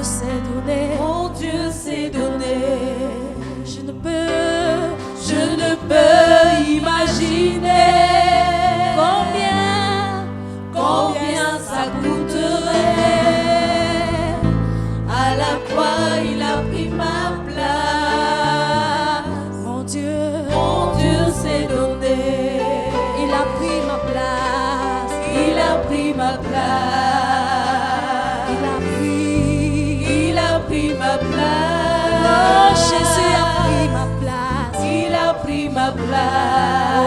s'est donné, mon Dieu s'est donné. je ne peux imaginer combien ça coûterait. À la croix, il a pris ma place. mon Dieu s'est donné. il a pris ma place, Il a pris ma place. Il a pris ma place. Oh, Jésus a pris ma place. Il a pris ma place.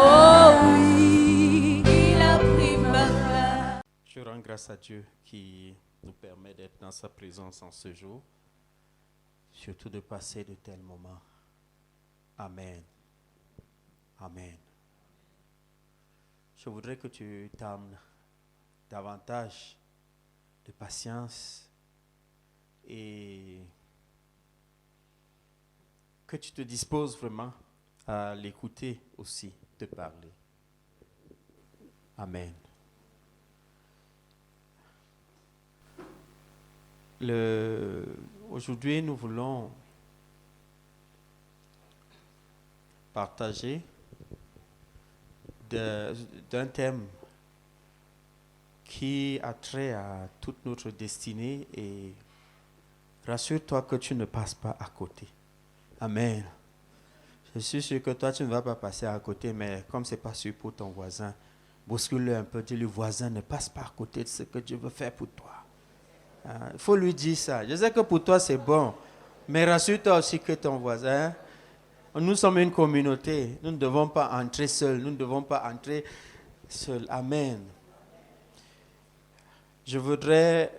Oh oui, Il a pris ma place. Je rends grâce à Dieu qui nous permet d'être dans sa présence en ce jour, surtout de passer de tels moments. Amen. Amen. Je voudrais que tu t'amenes davantage de patience et que tu te disposes vraiment à l'écouter aussi te parler. Amen. Aujourd'hui, nous voulons partager d'un thème qui a trait à toute notre destinée et rassure-toi que tu ne passes pas à côté. Amen. Je suis sûr que toi, tu ne vas pas passer à côté, mais comme ce n'est pas sûr pour ton voisin, bouscule-le un peu, dis-le, voisin, ne passe pas à côté de ce que Dieu veut faire pour toi. Il faut lui dire ça. Je sais que pour toi, c'est bon, mais rassure-toi aussi que ton voisin, nous sommes une communauté, nous ne devons pas entrer seuls, nous ne devons pas entrer seuls. Amen. Je voudrais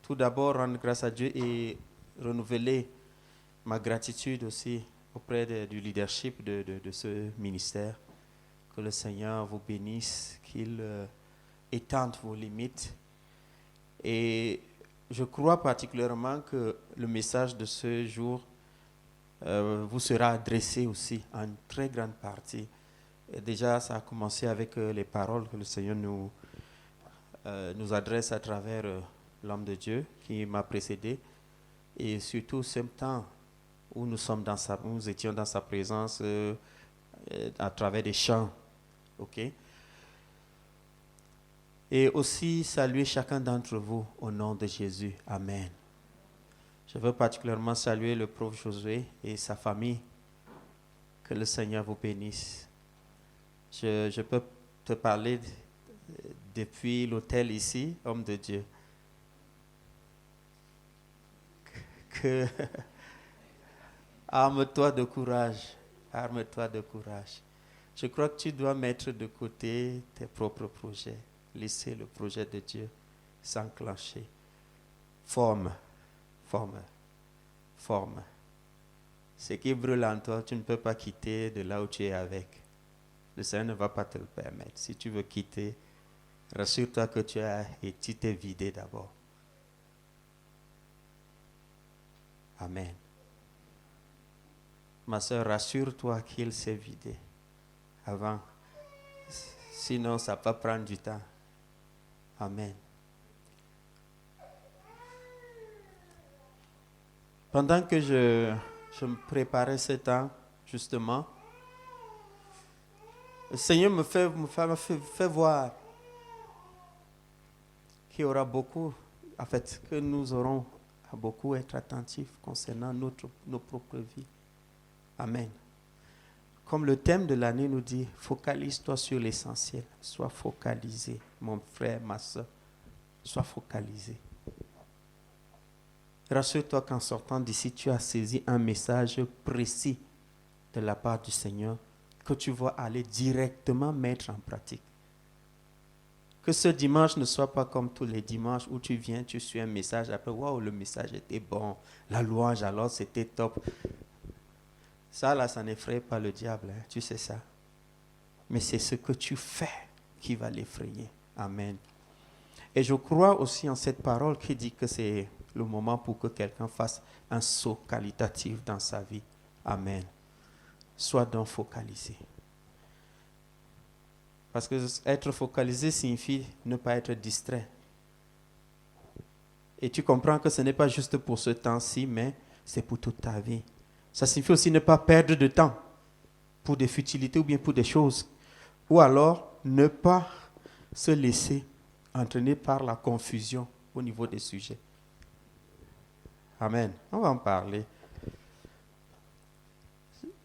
tout d'abord rendre grâce à Dieu et renouveler ma gratitude aussi auprès du leadership de ce ministère. Que le Seigneur vous bénisse, qu'il étende vos limites. Et je crois particulièrement que le message de ce jour vous sera adressé aussi en très grande partie. Et déjà, ça a commencé avec les paroles que le Seigneur nous adresse à travers l'homme de Dieu qui m'a précédé. Et surtout ce temps où nous étions dans sa présence à travers des chants. OK? Et aussi saluer chacun d'entre vous au nom de Jésus. Amen. Je veux particulièrement saluer le prof Josué et sa famille. Que le Seigneur vous bénisse. Je peux te parler depuis l'hôtel ici, homme de Dieu. Que arme-toi de courage. Arme-toi de courage. Je crois que tu dois mettre de côté tes propres projets. Laisser le projet de Dieu s'enclencher. Forme. Ce qui brûle en toi, tu ne peux pas quitter de là où tu es avec. Le Seigneur ne va pas te le permettre. Si tu veux quitter, rassure-toi que tu t'es vidé d'abord. Amen. Ma soeur, rassure-toi qu'il s'est vidé avant. Sinon, ça va prendre du temps. Amen. Pendant que je me préparais ce temps, justement, le Seigneur me fait voir qu'il y aura beaucoup, en fait, que nous aurons à beaucoup être attentifs concernant nos propres vies. Amen. Comme le thème de l'année nous dit, focalise-toi sur l'essentiel. Sois focalisé, mon frère, ma soeur. Sois focalisé. Rassure-toi qu'en sortant d'ici, tu as saisi un message précis de la part du Seigneur que tu vas aller directement mettre en pratique. Que ce dimanche ne soit pas comme tous les dimanches où tu viens, tu suis un message, après, waouh, le message était bon, la louange alors c'était top. Ça là, ça n'effraie pas le diable, hein, tu sais ça. Mais c'est ce que tu fais qui va l'effrayer. Amen. Et je crois aussi en cette parole qui dit que c'est le moment pour que quelqu'un fasse un saut qualitatif dans sa vie. Amen. Sois donc focalisé. Parce que être focalisé signifie ne pas être distrait. Et tu comprends que ce n'est pas juste pour ce temps-ci, mais c'est pour toute ta vie. Ça signifie aussi ne pas perdre de temps pour des futilités ou bien pour des choses. Ou alors ne pas se laisser entraîner par la confusion au niveau des sujets. Amen. On va en parler.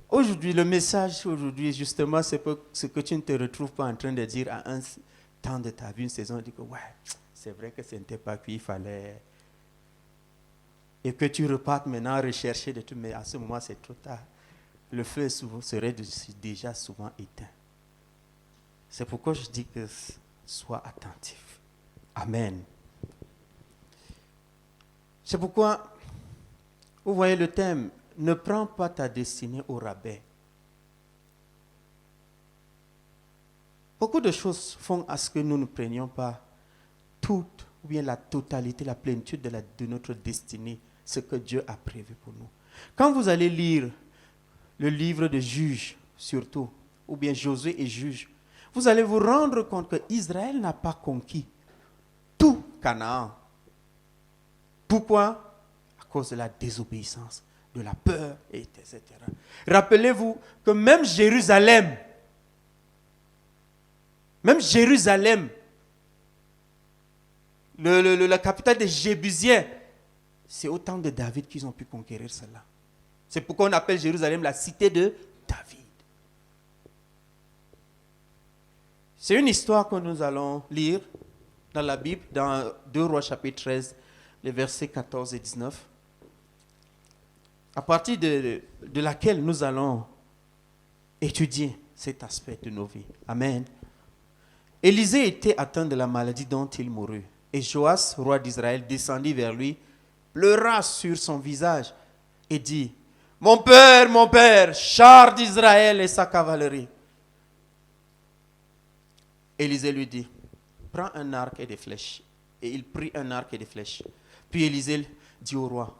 Aujourd'hui, le message aujourd'hui, justement, c'est ce que tu ne te retrouves pas en train de dire à un temps de ta vie, une saison, tu dis que ouais, c'est vrai que ce n'était pas qu'il fallait. Et que tu repartes maintenant rechercher des trucs, mais à ce moment, c'est trop tard. Le feu serait déjà souvent éteint. C'est pourquoi je dis que sois attentif. Amen. C'est pourquoi, vous voyez le thème, ne prends pas ta destinée au rabais. Beaucoup de choses font à ce que nous ne prenions pas toute, ou bien la totalité, la plénitude de notre destinée, ce que Dieu a prévu pour nous. Quand vous allez lire le livre de Juges, surtout, ou bien Josué et Juges, vous allez vous rendre compte qu'Israël n'a pas conquis tout Canaan. Pourquoi? À cause de la désobéissance, de la peur, etc. Rappelez-vous que même Jérusalem, la capitale des Jébusiens, c'est au temps de David qu'ils ont pu conquérir cela. C'est pourquoi on appelle Jérusalem la cité de David. C'est une histoire que nous allons lire dans la Bible, dans 2 Rois chapitre 13, les versets 14 et 19, à partir de laquelle nous allons étudier cet aspect de nos vies. Amen. Élisée était atteint de la maladie dont il mourut. Et Joas, roi d'Israël, descendit vers lui, pleura sur son visage et dit, mon père, char d'Israël et sa cavalerie. Élisée lui dit, prends un arc et des flèches. Et il prit un arc et des flèches. Puis Élisée dit au roi,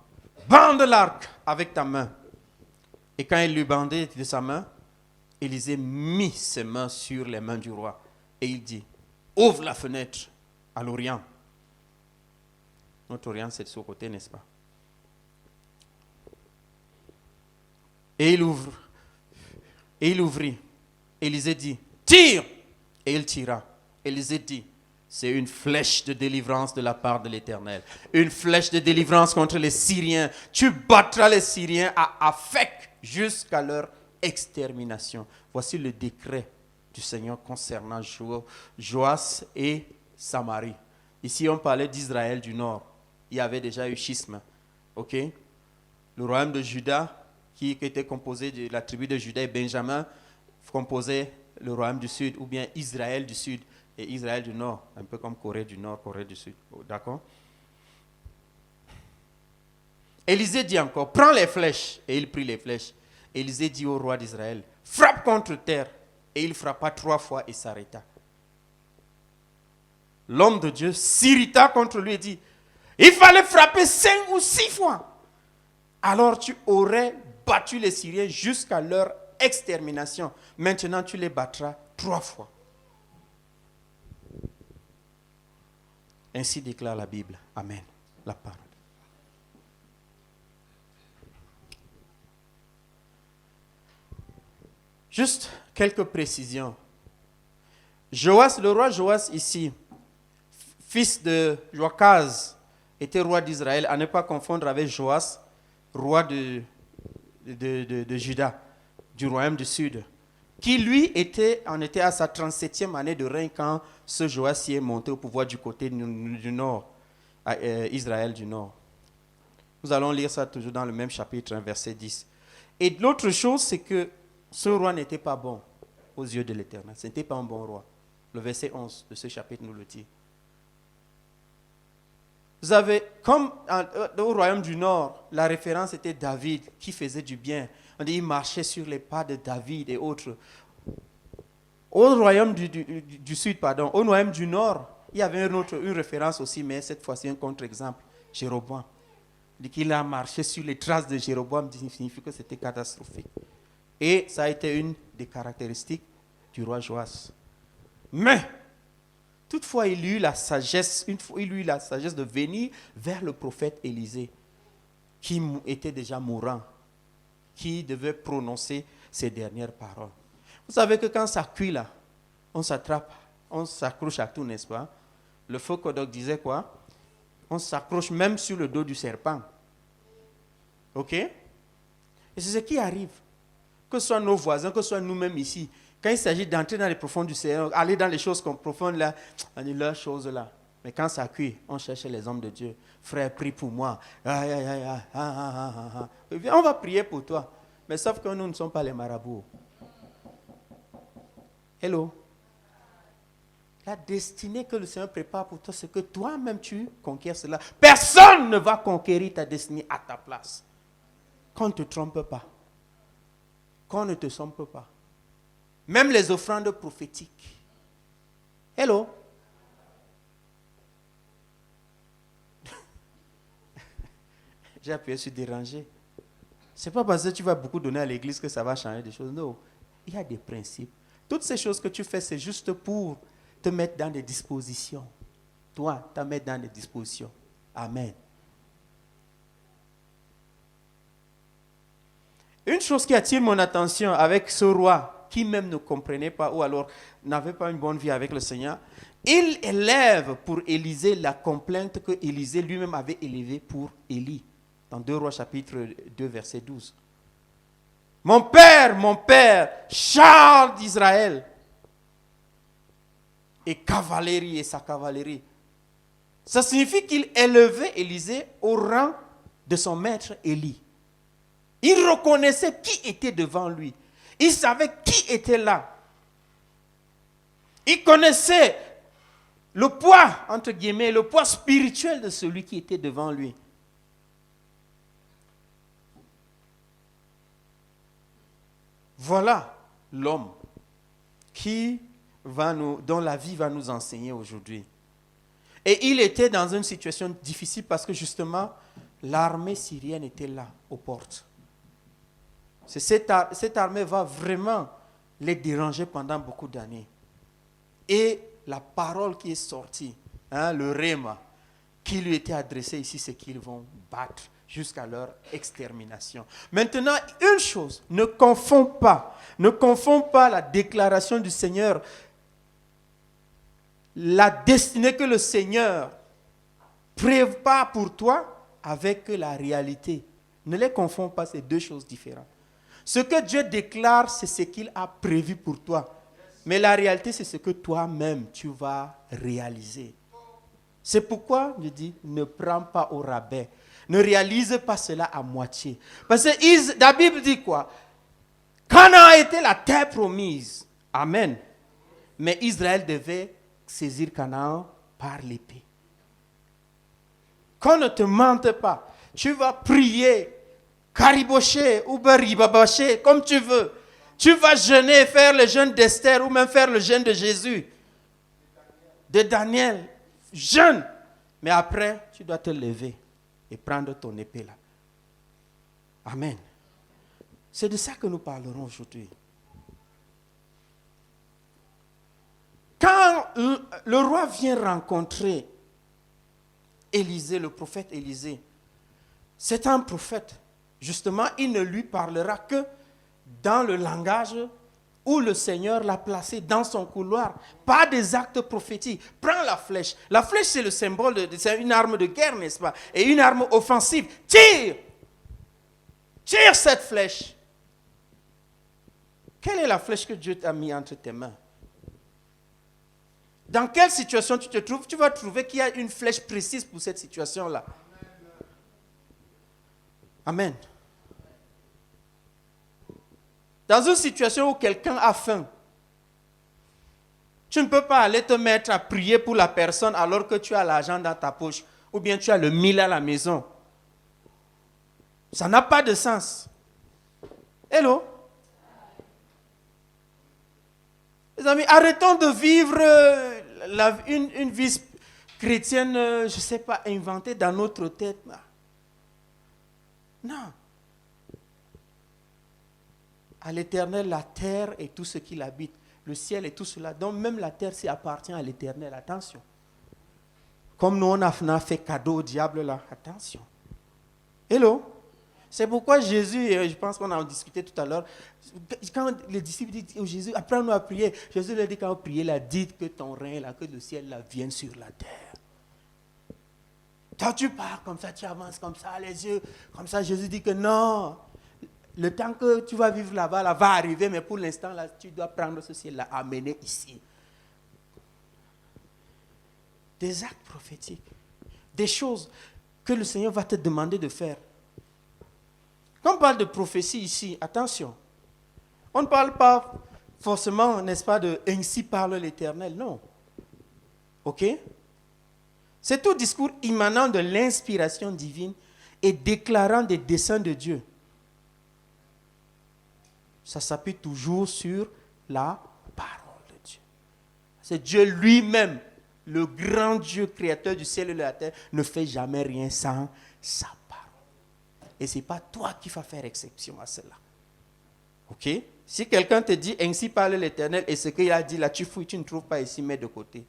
bande l'arc avec ta main. Et quand il lui bandait de sa main, Élisée mit ses mains sur les mains du roi. Et il dit, ouvre la fenêtre à l'Orient. Notre Orient, c'est de ce côté, n'est-ce pas? Et il ouvre. Et il ouvrit. Élisée dit, tire! Et il tira. Élisée dit, c'est une flèche de délivrance de la part de l'Éternel. Une flèche de délivrance contre les Syriens. Tu battras les Syriens à Afek jusqu'à leur extermination. Voici le décret du Seigneur concernant Joas et Samarie. Ici, on parlait d'Israël du Nord. Il y avait déjà eu schisme. Ok? Le royaume de Juda, qui était composé de la tribu de Juda et Benjamin, composait le royaume du Sud, ou bien Israël du Sud et Israël du Nord, un peu comme Corée du Nord, Corée du Sud. D'accord? Élisée dit encore, prends les flèches. Et il prit les flèches. Élisée dit au roi d'Israël, frappe contre terre. Et il frappa 3 fois et s'arrêta. L'homme de Dieu s'irrita contre lui et dit, il fallait frapper 5 ou 6 fois. Alors tu aurais battu les Syriens jusqu'à leur extermination. Maintenant tu les battras 3 fois. Ainsi déclare la Bible. Amen. La parole. Juste quelques précisions. Joas, le roi Joas ici, fils de Joachaz, était roi d'Israël, à ne pas confondre avec Joas, roi de Juda, du royaume du Sud, qui lui en était à sa 37e année de règne quand ce Joas y est monté au pouvoir du côté du Nord, à Israël du Nord. Nous allons lire ça toujours dans le même chapitre, verset 10. Et l'autre chose, c'est que ce roi n'était pas bon aux yeux de l'Éternel. Ce n'était pas un bon roi. Le verset 11 de ce chapitre nous le dit. Vous avez, comme au royaume du Nord, la référence était David qui faisait du bien. On dit qu'il marchait sur les pas de David et autres. Au royaume du Sud, au royaume du Nord, il y avait une référence aussi, mais cette fois-ci un contre-exemple, Jéroboam. Il dit qu'il a marché sur les traces de Jéroboam, signifie que c'était catastrophique. Et ça a été une des caractéristiques du roi Joas. Mais, Toutefois, il eut la sagesse, il eut la sagesse de venir vers le prophète Élisée, qui était déjà mourant, qui devait prononcer ses dernières paroles. Vous savez que quand ça cuit là, on s'attrape, on s'accroche à tout, n'est-ce pas? Le faux Kodok disait quoi? On s'accroche même sur le dos du serpent. Ok? Et c'est ce qui arrive. Que ce soit nos voisins, que ce soit nous-mêmes ici. Quand il s'agit d'entrer dans les profondes du Seigneur, aller dans les choses profondes là, on dit leurs choses là. Mais quand ça cuit, on cherche les hommes de Dieu. Frère, prie pour moi. Aïe, aïe, aïe, aïe, ah. On va prier pour toi. Mais sauf que nous ne sommes pas les marabouts. Hello? La destinée que le Seigneur prépare pour toi, c'est que toi-même tu conquiers cela. Personne ne va conquérir ta destinée à ta place. Qu'on ne te trompe pas. Qu'on ne te trompe pas. Même les offrandes prophétiques. Hello? J'ai appuyé sur déranger. Ce n'est pas parce que tu vas beaucoup donner à l'église que ça va changer des choses. Non. Il y a des principes. Toutes ces choses que tu fais, c'est juste pour te mettre dans des dispositions. Toi, te mettre dans des dispositions. Amen. Une chose qui attire mon attention avec ce roi, qui même ne comprenait pas ou alors n'avait pas une bonne vie avec le Seigneur, il élève pour Élisée la complainte que Élisée lui-même avait élevée pour Élie, dans 2 Rois chapitre 2, verset 12. Mon père, char d'Israël, et cavalerie et sa cavalerie. Ça signifie qu'il élevait Élisée au rang de son maître Élie. Il reconnaissait qui était devant lui. Il savait qui était là. Il connaissait le poids, entre guillemets, le poids spirituel de celui qui était devant lui. Voilà l'homme dont la vie va nous enseigner aujourd'hui. Et il était dans une situation difficile parce que justement, l'armée syrienne était là, aux portes. Cette armée va vraiment les déranger pendant beaucoup d'années. Et la parole qui est sortie, le rhéma, qui lui était adressé ici, c'est qu'ils vont battre jusqu'à leur extermination. Maintenant, une chose, ne confonds pas la déclaration du Seigneur, la destinée que le Seigneur prépare pour toi avec la réalité. Ne les confonds pas, c'est deux choses différentes. Ce que Dieu déclare, c'est ce qu'il a prévu pour toi. Mais la réalité, c'est ce que toi-même, tu vas réaliser. C'est pourquoi je dis, ne prends pas au rabais. Ne réalise pas cela à moitié. Parce que la Bible dit quoi? Canaan a été la terre promise. Amen. Mais Israël devait saisir Canaan par l'épée. Qu'on ne te mente pas. Tu vas prier, caribocher ou baribabacher, comme tu veux. Tu vas jeûner, faire le jeûne d'Esther ou même faire le jeûne de Jésus. De Daniel. Jeûne. Mais après, tu dois te lever et prendre ton épée là. Amen. C'est de ça que nous parlerons aujourd'hui. Quand le roi vient rencontrer Élisée, le prophète Élisée, c'est un prophète. Justement, il ne lui parlera que dans le langage où le Seigneur l'a placé dans son couloir, pas des actes prophétiques. Prends la flèche. La flèche, c'est le symbole, c'est une arme de guerre, n'est-ce pas? Et une arme offensive. Tire! Tire cette flèche. Quelle est la flèche que Dieu t'a mis entre tes mains? Dans quelle situation tu te trouves? Tu vas trouver qu'il y a une flèche précise pour cette situation-là. Amen. Dans une situation où quelqu'un a faim, tu ne peux pas aller te mettre à prier pour la personne alors que tu as l'argent dans ta poche ou bien tu as le 1000 à la maison. Ça n'a pas de sens. Hello? Les amis, arrêtons de vivre une vie chrétienne, je ne sais pas, inventée dans notre tête. Non. À l'Éternel, la terre et tout ce qui l'habite. le ciel et tout cela. Donc même la terre, ça appartient à l'Éternel. Attention. Comme nous, on a fait cadeau au diable là. Attention. Hello. C'est pourquoi Jésus, et je pense qu'on en a discuté tout à l'heure, quand les disciples disent oh, Jésus, apprends-nous à prier, Jésus leur dit quand vous priez, là, dites que ton règne, là, que le ciel là, vienne sur la terre. Quand tu pars comme ça, tu avances comme ça, les yeux, comme ça, Jésus dit que non, le temps que tu vas vivre là-bas, là, va arriver, mais pour l'instant, là, tu dois prendre ce ciel-là, amener ici. Des actes prophétiques, des choses que le Seigneur va te demander de faire. Quand on parle de prophétie ici, attention, on ne parle pas forcément, n'est-ce pas, de « ainsi parle l'Éternel », non. Ok? C'est tout discours émanant de l'inspiration divine et déclarant des desseins de Dieu. Ça s'appuie toujours sur la parole de Dieu. C'est Dieu lui-même, le grand Dieu créateur du ciel et de la terre, ne fait jamais rien sans sa parole. Et ce n'est pas toi qui vas faire exception à cela. Ok? Si quelqu'un te dit, ainsi parle l'Éternel, et ce qu'il a dit là, tu fouilles, tu ne trouves pas ici, mets de côté.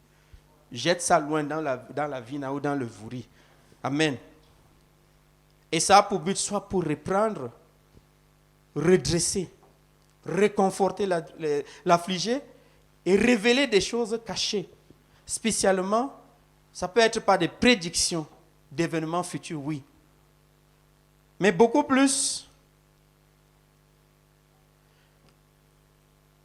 Jette ça loin dans la vigne ou dans le vouri. Amen. Et ça a pour but soit pour reprendre, redresser, réconforter l'affligé et révéler des choses cachées. Spécialement, ça peut être par des prédictions d'événements futurs, oui. Mais beaucoup plus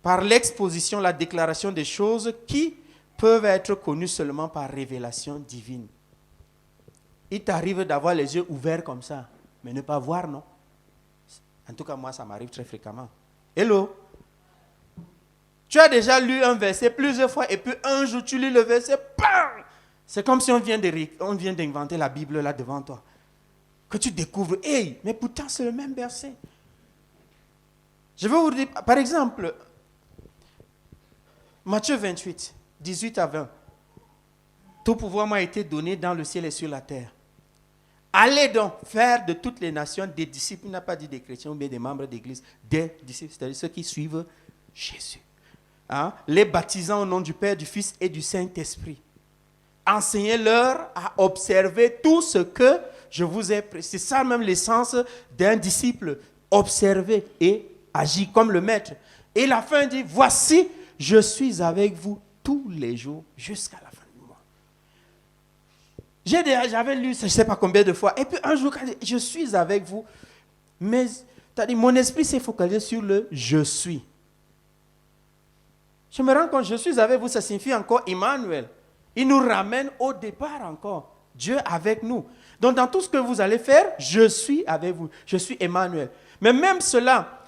par l'exposition, la déclaration des choses qui peuvent être connues seulement par révélation divine. Il t'arrive d'avoir les yeux ouverts comme ça, mais ne pas voir, non? En tout cas, moi, ça m'arrive très fréquemment. Hello? Tu as déjà lu un verset plusieurs fois et puis un jour, tu lis le verset, bam! C'est comme si on vient d'inventer la Bible là devant toi. Que tu découvres, hey, mais pourtant c'est le même verset. Je vais vous dire, par exemple, Matthieu 28, 18 à 20. Tout pouvoir m'a été donné dans le ciel et sur la terre. Allez donc faire de toutes les nations des disciples, il n'a pas dit des chrétiens ou bien des membres d'église, des disciples, c'est-à-dire ceux qui suivent Jésus. Hein? Les baptisant au nom du Père, du Fils et du Saint-Esprit. Enseignez-leur à observer tout ce que je vous ai prescrit. C'est ça même l'essence d'un disciple. Observer et agir comme le maître. Et la fin dit, voici, je suis avec vous tous les jours jusqu'à la fin du mois. J'avais lu, je ne sais pas combien de fois. Et puis un jour, quand je suis avec vous, mais mon esprit s'est focalisé sur le « je suis ». Je me rends compte, je suis avec vous, ça signifie encore Emmanuel. Il nous ramène au départ encore. Dieu avec nous. Donc dans tout ce que vous allez faire, je suis avec vous. Je suis Emmanuel. Mais même cela,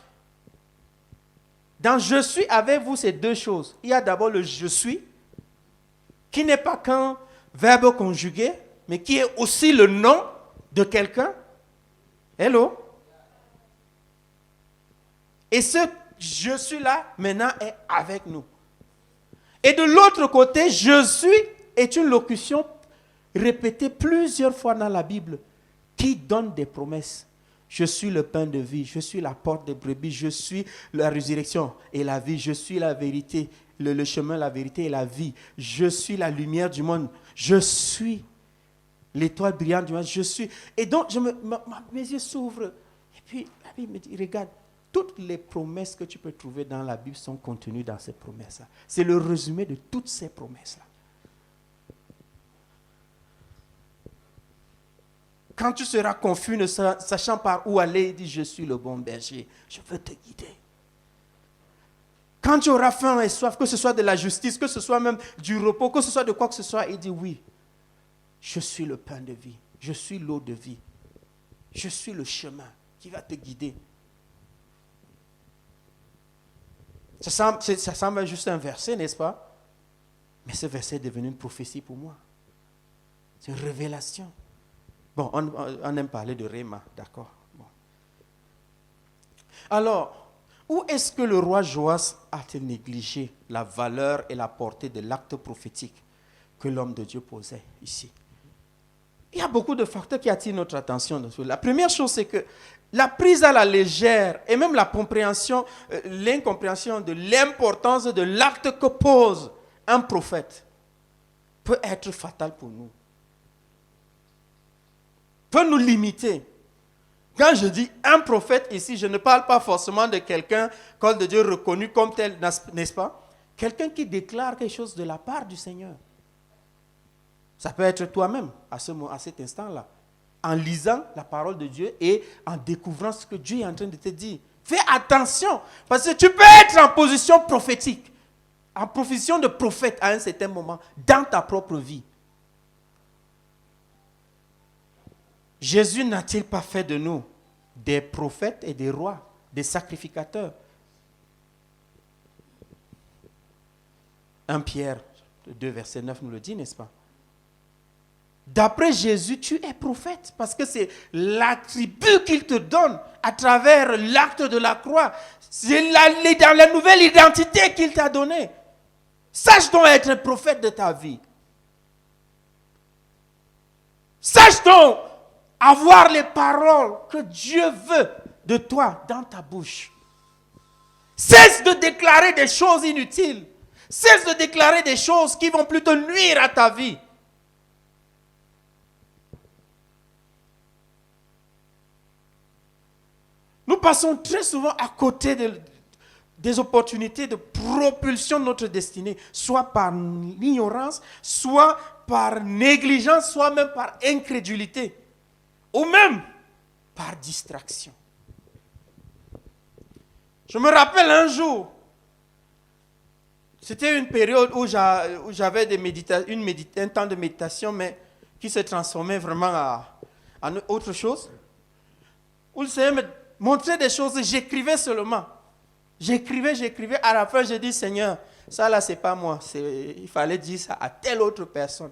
dans je suis avec vous, c'est deux choses. Il y a d'abord le je suis, qui n'est pas qu'un verbe conjugué, mais qui est aussi le nom de quelqu'un. Hello? Et ce je suis là, maintenant, est avec nous. Et de l'autre côté, je suis est une locution répétée plusieurs fois dans la Bible qui donne des promesses. Je suis le pain de vie, je suis la porte des brebis, je suis la résurrection et la vie, je suis la vérité, le chemin, la vérité et la vie. Je suis la lumière du monde, je suis l'étoile brillante du monde, je suis... Et donc, mes yeux s'ouvrent. Et puis, la Bible me dit, regarde, toutes les promesses que tu peux trouver dans la Bible sont contenues dans ces promesses-là. C'est le résumé de toutes ces promesses-là. Quand tu seras confus, ne sachant par où aller, il dit, je suis le bon berger, je veux te guider. Quand tu auras faim et soif, que ce soit de la justice, que ce soit même du repos, que ce soit de quoi que ce soit, il dit, oui, je suis le pain de vie, je suis l'eau de vie, je suis le chemin qui va te guider. Ça semble juste un verset, n'est-ce pas? Mais ce verset est devenu une prophétie pour moi. C'est une révélation. Bon, on aime parler de Réma, d'accord. Bon. Alors, où est-ce que le roi Joas a-t-il négligé la valeur et la portée de l'acte prophétique que l'homme de Dieu posait ici? Il y a beaucoup de facteurs qui attirent notre attention. La première chose, c'est que la prise à la légère et même la compréhension, l'incompréhension de l'importance de l'acte que pose un prophète peut être fatale pour nous. Peut nous limiter. Quand je dis un prophète ici, je ne parle pas forcément de quelqu'un, comme de Dieu, reconnu comme tel, n'est-ce pas? Quelqu'un qui déclare quelque chose de la part du Seigneur. Ça peut être toi-même à cet instant-là, en lisant la parole de Dieu et en découvrant ce que Dieu est en train de te dire. Fais attention, parce que tu peux être en position prophétique, en position de prophète à un certain moment, dans ta propre vie. Jésus n'a-t-il pas fait de nous des prophètes et des rois, des sacrificateurs? 1 Pierre 2, verset 9 nous le dit, n'est-ce pas? D'après Jésus, tu es prophète parce que c'est l'attribut qu'il te donne à travers l'acte de la croix. C'est dans la nouvelle identité qu'il t'a donnée. Sache donc être prophète de ta vie. Sache donc avoir les paroles que Dieu veut de toi dans ta bouche. Cesse de déclarer des choses inutiles. Cesse de déclarer des choses qui vont plutôt nuire à ta vie. Nous passons très souvent à côté des opportunités de propulsion de notre destinée, soit par ignorance, soit par négligence, soit même par incrédulité, ou même par distraction. Je me rappelle un jour, c'était une période où j'avais un temps de méditation, mais qui se transformait vraiment en autre chose. Où le Seigneur me montrait des choses, j'écrivais seulement. J'écrivais. À la fin, j'ai dit, Seigneur, ça là, c'est pas moi. Il fallait dire ça à telle autre personne.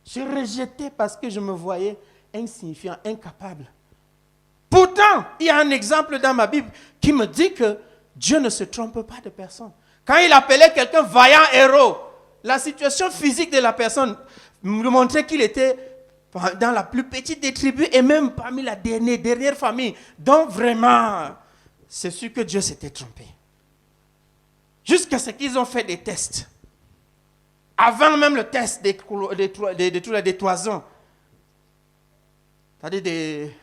Je rejetais parce que je me voyais insignifiant, incapable. Pourtant, il y a un exemple dans ma Bible qui me dit que Dieu ne se trompe pas de personne. Quand il appelait quelqu'un vaillant héros, la situation physique de la personne me montrait qu'il était dans la plus petite des tribus et même parmi la dernière famille. Donc vraiment, c'est sûr que Dieu s'était trompé. Jusqu'à ce qu'ils ont fait des tests. Avant même le test des toisons. C'est-à-dire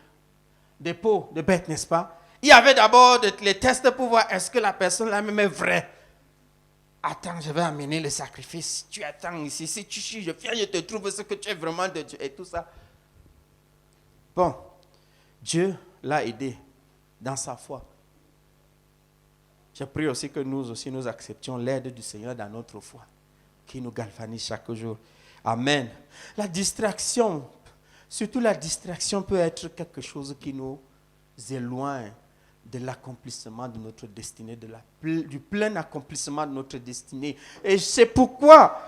des peaux de bêtes, n'est-ce pas? Il y avait d'abord les tests pour voir est-ce que la personne là même est vraie. Attends, je vais amener le sacrifice. Tu attends ici. Si je viens, je te trouve ce que tu es vraiment de Dieu et tout ça. Bon, Dieu l'a aidé dans sa foi. Je prie aussi que nous aussi, nous acceptions l'aide du Seigneur dans notre foi, qui nous galvanise chaque jour. Amen. La distraction, surtout la distraction peut être quelque chose qui nous éloigne de l'accomplissement de notre destinée, du plein accomplissement de notre destinée. Et c'est pourquoi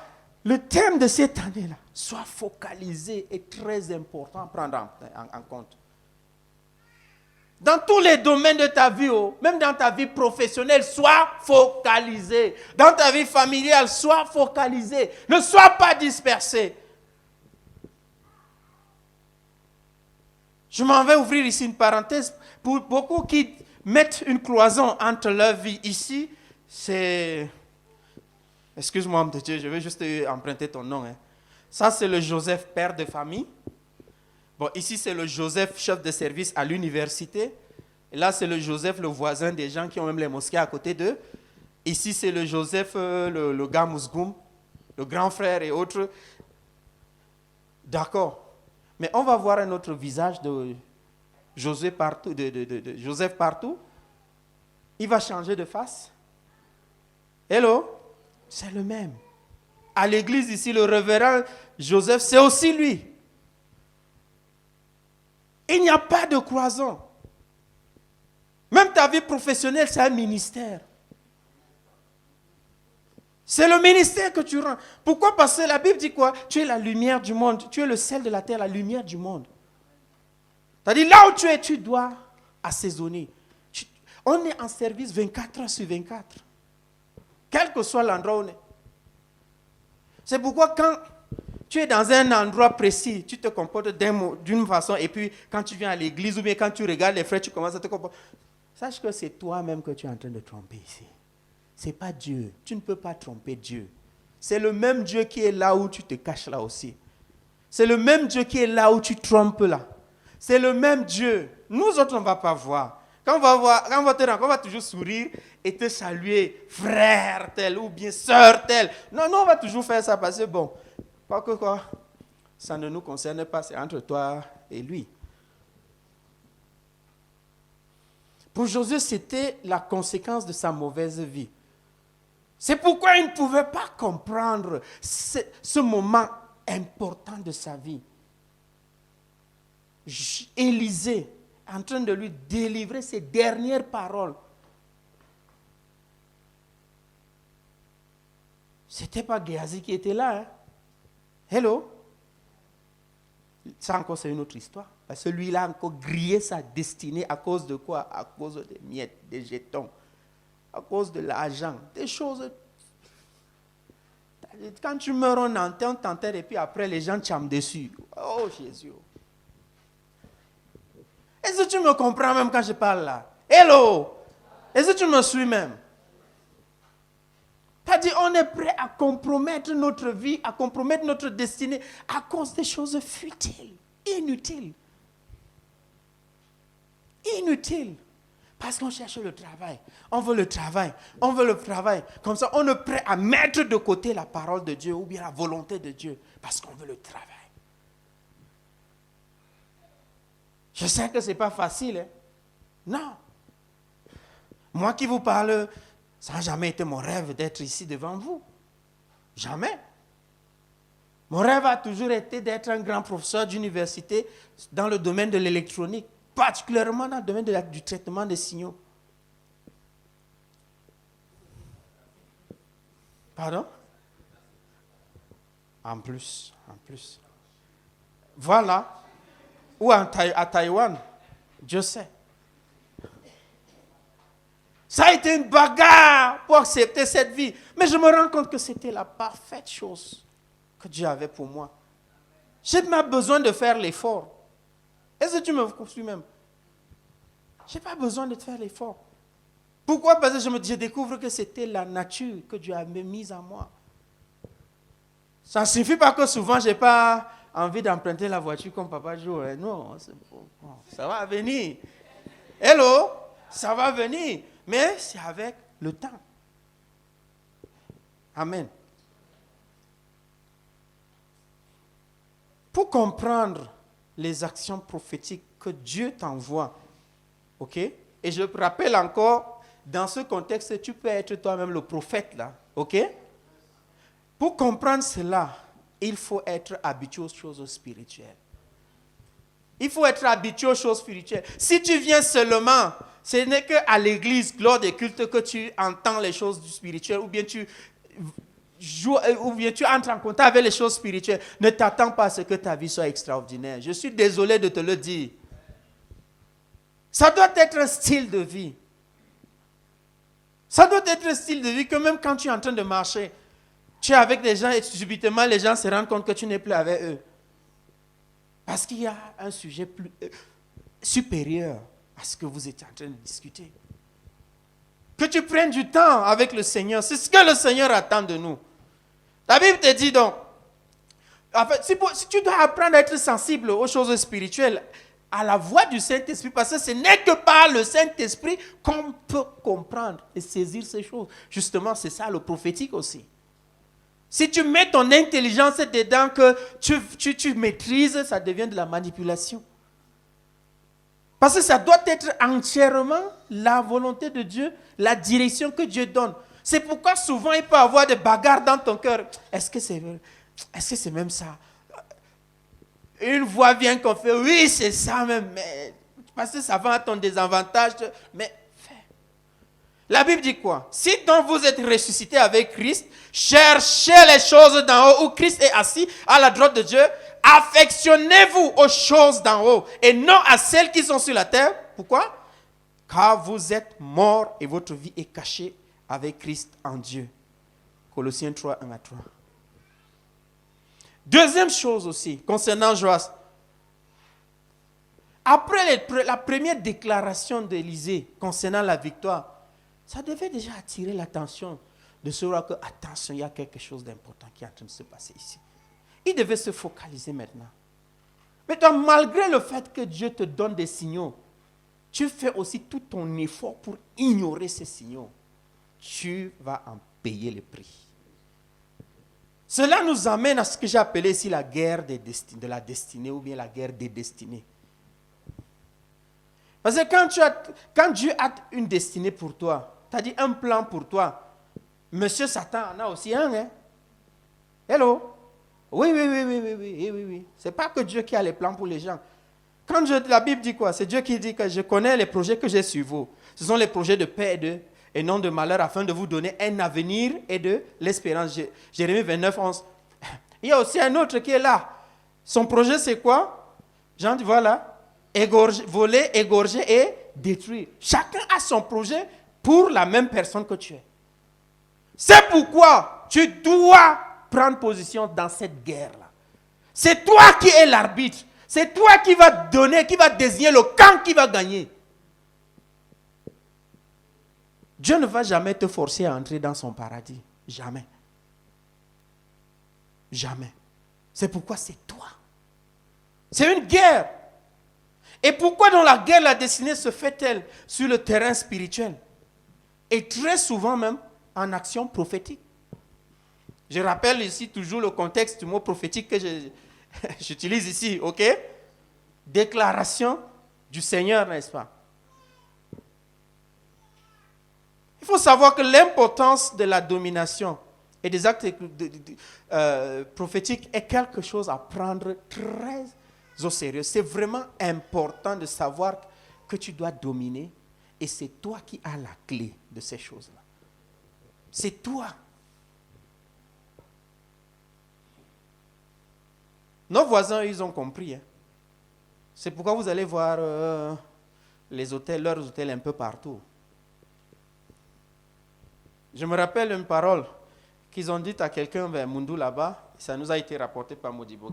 le thème de cette année-là, soit focalisé, est très important à prendre en compte. Dans tous les domaines de ta vie, même dans ta vie professionnelle, sois focalisé. Dans ta vie familiale, sois focalisé. Ne sois pas dispersé. Je m'en vais ouvrir ici une parenthèse. Pour beaucoup qui mettent une cloison entre leur vie ici, c'est... Excuse-moi, homme de Dieu, je vais juste emprunter ton nom. Ça, c'est le Joseph, père de famille. Bon, ici, c'est le Joseph, chef de service à l'université. Et là, c'est le Joseph, le voisin des gens qui ont même les mosquées à côté d'eux. Ici, c'est le Joseph, le gars Mousgoum, le grand frère et autres. D'accord. Mais on va voir un autre visage de Joseph partout. Joseph partout. Il va changer de face. Hello? C'est le même. À l'église ici, le révérend Joseph, c'est aussi lui. Il n'y a pas de cloison. Même ta vie professionnelle, c'est un ministère. C'est le ministère que tu rends. Pourquoi? Parce que la Bible dit quoi? Tu es la lumière du monde. Tu es le sel de la terre, la lumière du monde. C'est-à-dire, là où tu es, tu dois assaisonner. On est en service 24 heures sur 24. Quel que soit l'endroit où on est. C'est pourquoi quand Tu es dans un endroit précis, tu te comportes d'une façon, et puis quand tu viens à l'église ou bien quand tu regardes les frères, tu commences à te comporter. Sache que c'est toi-même que tu es en train de tromper ici. Ce n'est pas Dieu. Tu ne peux pas tromper Dieu. C'est le même Dieu qui est là où tu te caches là aussi. C'est le même Dieu qui est là où tu trompes là. C'est le même Dieu. Nous autres, on ne va pas voir. Quand on va te rencontrer, on va toujours sourire et te saluer, frère tel ou bien sœur tel. Non, on va toujours faire ça parce que bon, quoi, ça ne nous concerne pas, c'est entre toi et lui. Pour Josué, c'était la conséquence de sa mauvaise vie. C'est pourquoi il ne pouvait pas comprendre ce moment important de sa vie. Élisée, en train de lui délivrer ses dernières paroles. Ce n'était pas Géasi qui était là. Hein? Hello? Ça encore, c'est une autre histoire. Parce que lui, a encore grillé sa destinée à cause de quoi? À cause des miettes, des jetons. À cause de l'argent. Des choses. Quand tu meurs, on t'enterre et puis après, les gens chament dessus. Oh, Jésus. Est-ce que tu me comprends même quand je parle là? Hello? Est-ce que tu me suis même? C'est-à-dire, on est prêt à compromettre notre vie, à compromettre notre destinée à cause des choses futiles, inutiles. Inutiles. Parce qu'on cherche le travail. On veut le travail. On veut le travail. Comme ça, on est prêt à mettre de côté la parole de Dieu ou bien la volonté de Dieu parce qu'on veut le travail. Je sais que ce n'est pas facile. Hein? Non. Moi qui vous parle, ça n'a jamais été mon rêve d'être ici devant vous. Jamais. Mon rêve a toujours été d'être un grand professeur d'université dans le domaine de l'électronique, particulièrement dans le domaine du traitement des signaux. Pardon? En plus. Voilà. Ou à Taïwan, je sais. Ça a été une bagarre pour accepter cette vie. Mais je me rends compte que c'était la parfaite chose que Dieu avait pour moi. Je n'ai pas besoin de faire l'effort. Est-ce que tu me suis même? Je n'ai pas besoin de faire l'effort. Pourquoi? Parce que je découvre que c'était la nature que Dieu avait mise en moi. Ça ne suffit pas que souvent je n'ai pas envie d'emprunter la voiture comme papa joue. Non, ça va venir. Hello, ça va venir. Mais c'est avec le temps. Amen. Pour comprendre les actions prophétiques que Dieu t'envoie, ok? Et je rappelle encore, dans ce contexte, tu peux être toi-même le prophète là, ok? Pour comprendre cela, il faut être habitué aux choses spirituelles. Il faut être habitué aux choses spirituelles. Si tu viens seulement, ce n'est qu'à l'église, lors des cultes, que tu entends les choses spirituelles, ou bien tu entres en contact avec les choses spirituelles. Ne t'attends pas à ce que ta vie soit extraordinaire. Je suis désolé de te le dire. Ça doit être un style de vie. Ça doit être un style de vie que même quand tu es en train de marcher, tu es avec des gens et subitement les gens se rendent compte que tu n'es plus avec eux. Parce qu'il y a un sujet plus supérieur à ce que vous êtes en train de discuter. Que tu prennes du temps avec le Seigneur. C'est ce que le Seigneur attend de nous. La Bible te dit donc, en fait, si tu dois apprendre à être sensible aux choses spirituelles, à la voix du Saint-Esprit, parce que ce n'est que par le Saint-Esprit qu'on peut comprendre et saisir ces choses. Justement, c'est ça le prophétique aussi. Si tu mets ton intelligence dedans, que tu maîtrises, ça devient de la manipulation. Parce que ça doit être entièrement la volonté de Dieu, la direction que Dieu donne. C'est pourquoi souvent il peut y avoir des bagarres dans ton cœur. Est-ce que c'est même ça? Une voix vient qu'on fait, oui, c'est ça même, mais parce que ça va à ton désavantage. Mais fais. La Bible dit quoi? Si donc vous êtes ressuscité avec Christ, cherchez les choses d'en haut où Christ est assis à la droite de Dieu. Affectionnez-vous aux choses d'en haut et non à celles qui sont sur la terre. Pourquoi? Car vous êtes morts et votre vie est cachée avec Christ en Dieu. Colossiens 3, 1 à 3. Deuxième chose aussi, concernant Joas. Après la première déclaration d'Élisée concernant la victoire, ça devait déjà attirer l'attention de ce roi que, attention, il y a quelque chose d'important qui est en train de se passer ici. Il devait se focaliser maintenant. Mais toi, malgré le fait que Dieu te donne des signaux, tu fais aussi tout ton effort pour ignorer ces signaux. Tu vas en payer le prix. Cela nous amène à ce que j'ai appelé ici la guerre de la destinée ou bien la guerre des destinées. Parce que quand Dieu a une destinée pour toi, tu as dit un plan pour toi, Monsieur Satan en a aussi un. Hein? Hello? Oui. Ce n'est pas que Dieu qui a les plans pour les gens. Quand la Bible dit quoi? C'est Dieu qui dit que je connais les projets que j'ai sur vous. Ce sont les projets de paix et non de malheur afin de vous donner un avenir et de l'espérance. Jérémie 29, 11. Il y a aussi un autre qui est là. Son projet c'est quoi? Jean dit voilà. Voler, égorger et détruire. Chacun a son projet pour la même personne que tu es. C'est pourquoi tu dois prendre position dans cette guerre-là. C'est toi qui es l'arbitre. C'est toi qui vas donner, qui va désigner le camp qui va gagner. Dieu ne va jamais te forcer à entrer dans son paradis. Jamais. Jamais. C'est pourquoi c'est toi. C'est une guerre. Et pourquoi dans la guerre, la destinée se fait-elle sur le terrain spirituel? Et très souvent même en action prophétique. Je rappelle ici toujours le contexte du mot prophétique que j'utilise ici, ok? Déclaration du Seigneur, n'est-ce pas? Il faut savoir que l'importance de la domination et des actes prophétiques est quelque chose à prendre très au sérieux. C'est vraiment important de savoir que tu dois dominer et c'est toi qui as la clé de ces choses-là. C'est toi. Nos voisins, ils ont compris. Hein. C'est pourquoi vous allez voir leurs hôtels un peu partout. Je me rappelle une parole qu'ils ont dite à quelqu'un vers Mundou là-bas. Ça nous a été rapporté par Modibo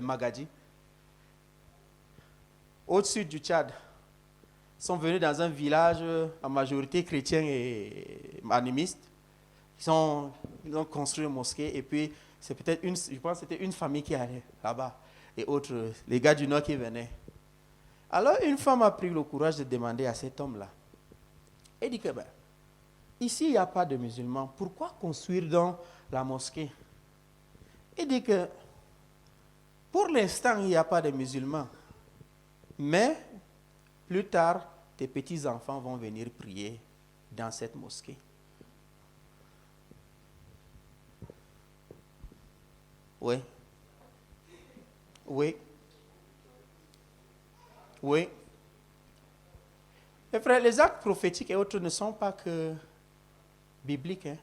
Magadi. Au-dessus du Tchad, ils sont venus dans un village en majorité chrétien et animiste. Ils ont construit une mosquée et puis c'est peut-être je pense que c'était une famille qui allait là-bas et autres, les gars du Nord qui venaient. Alors une femme a pris le courage de demander à cet homme-là. Elle dit que ici il n'y a pas de musulmans, pourquoi construire donc la mosquée? Il dit que pour l'instant il n'y a pas de musulmans. Mais, plus tard, tes petits-enfants vont venir prier dans cette mosquée. Oui. Mes frères, les actes prophétiques et autres ne sont pas que bibliques. Hein?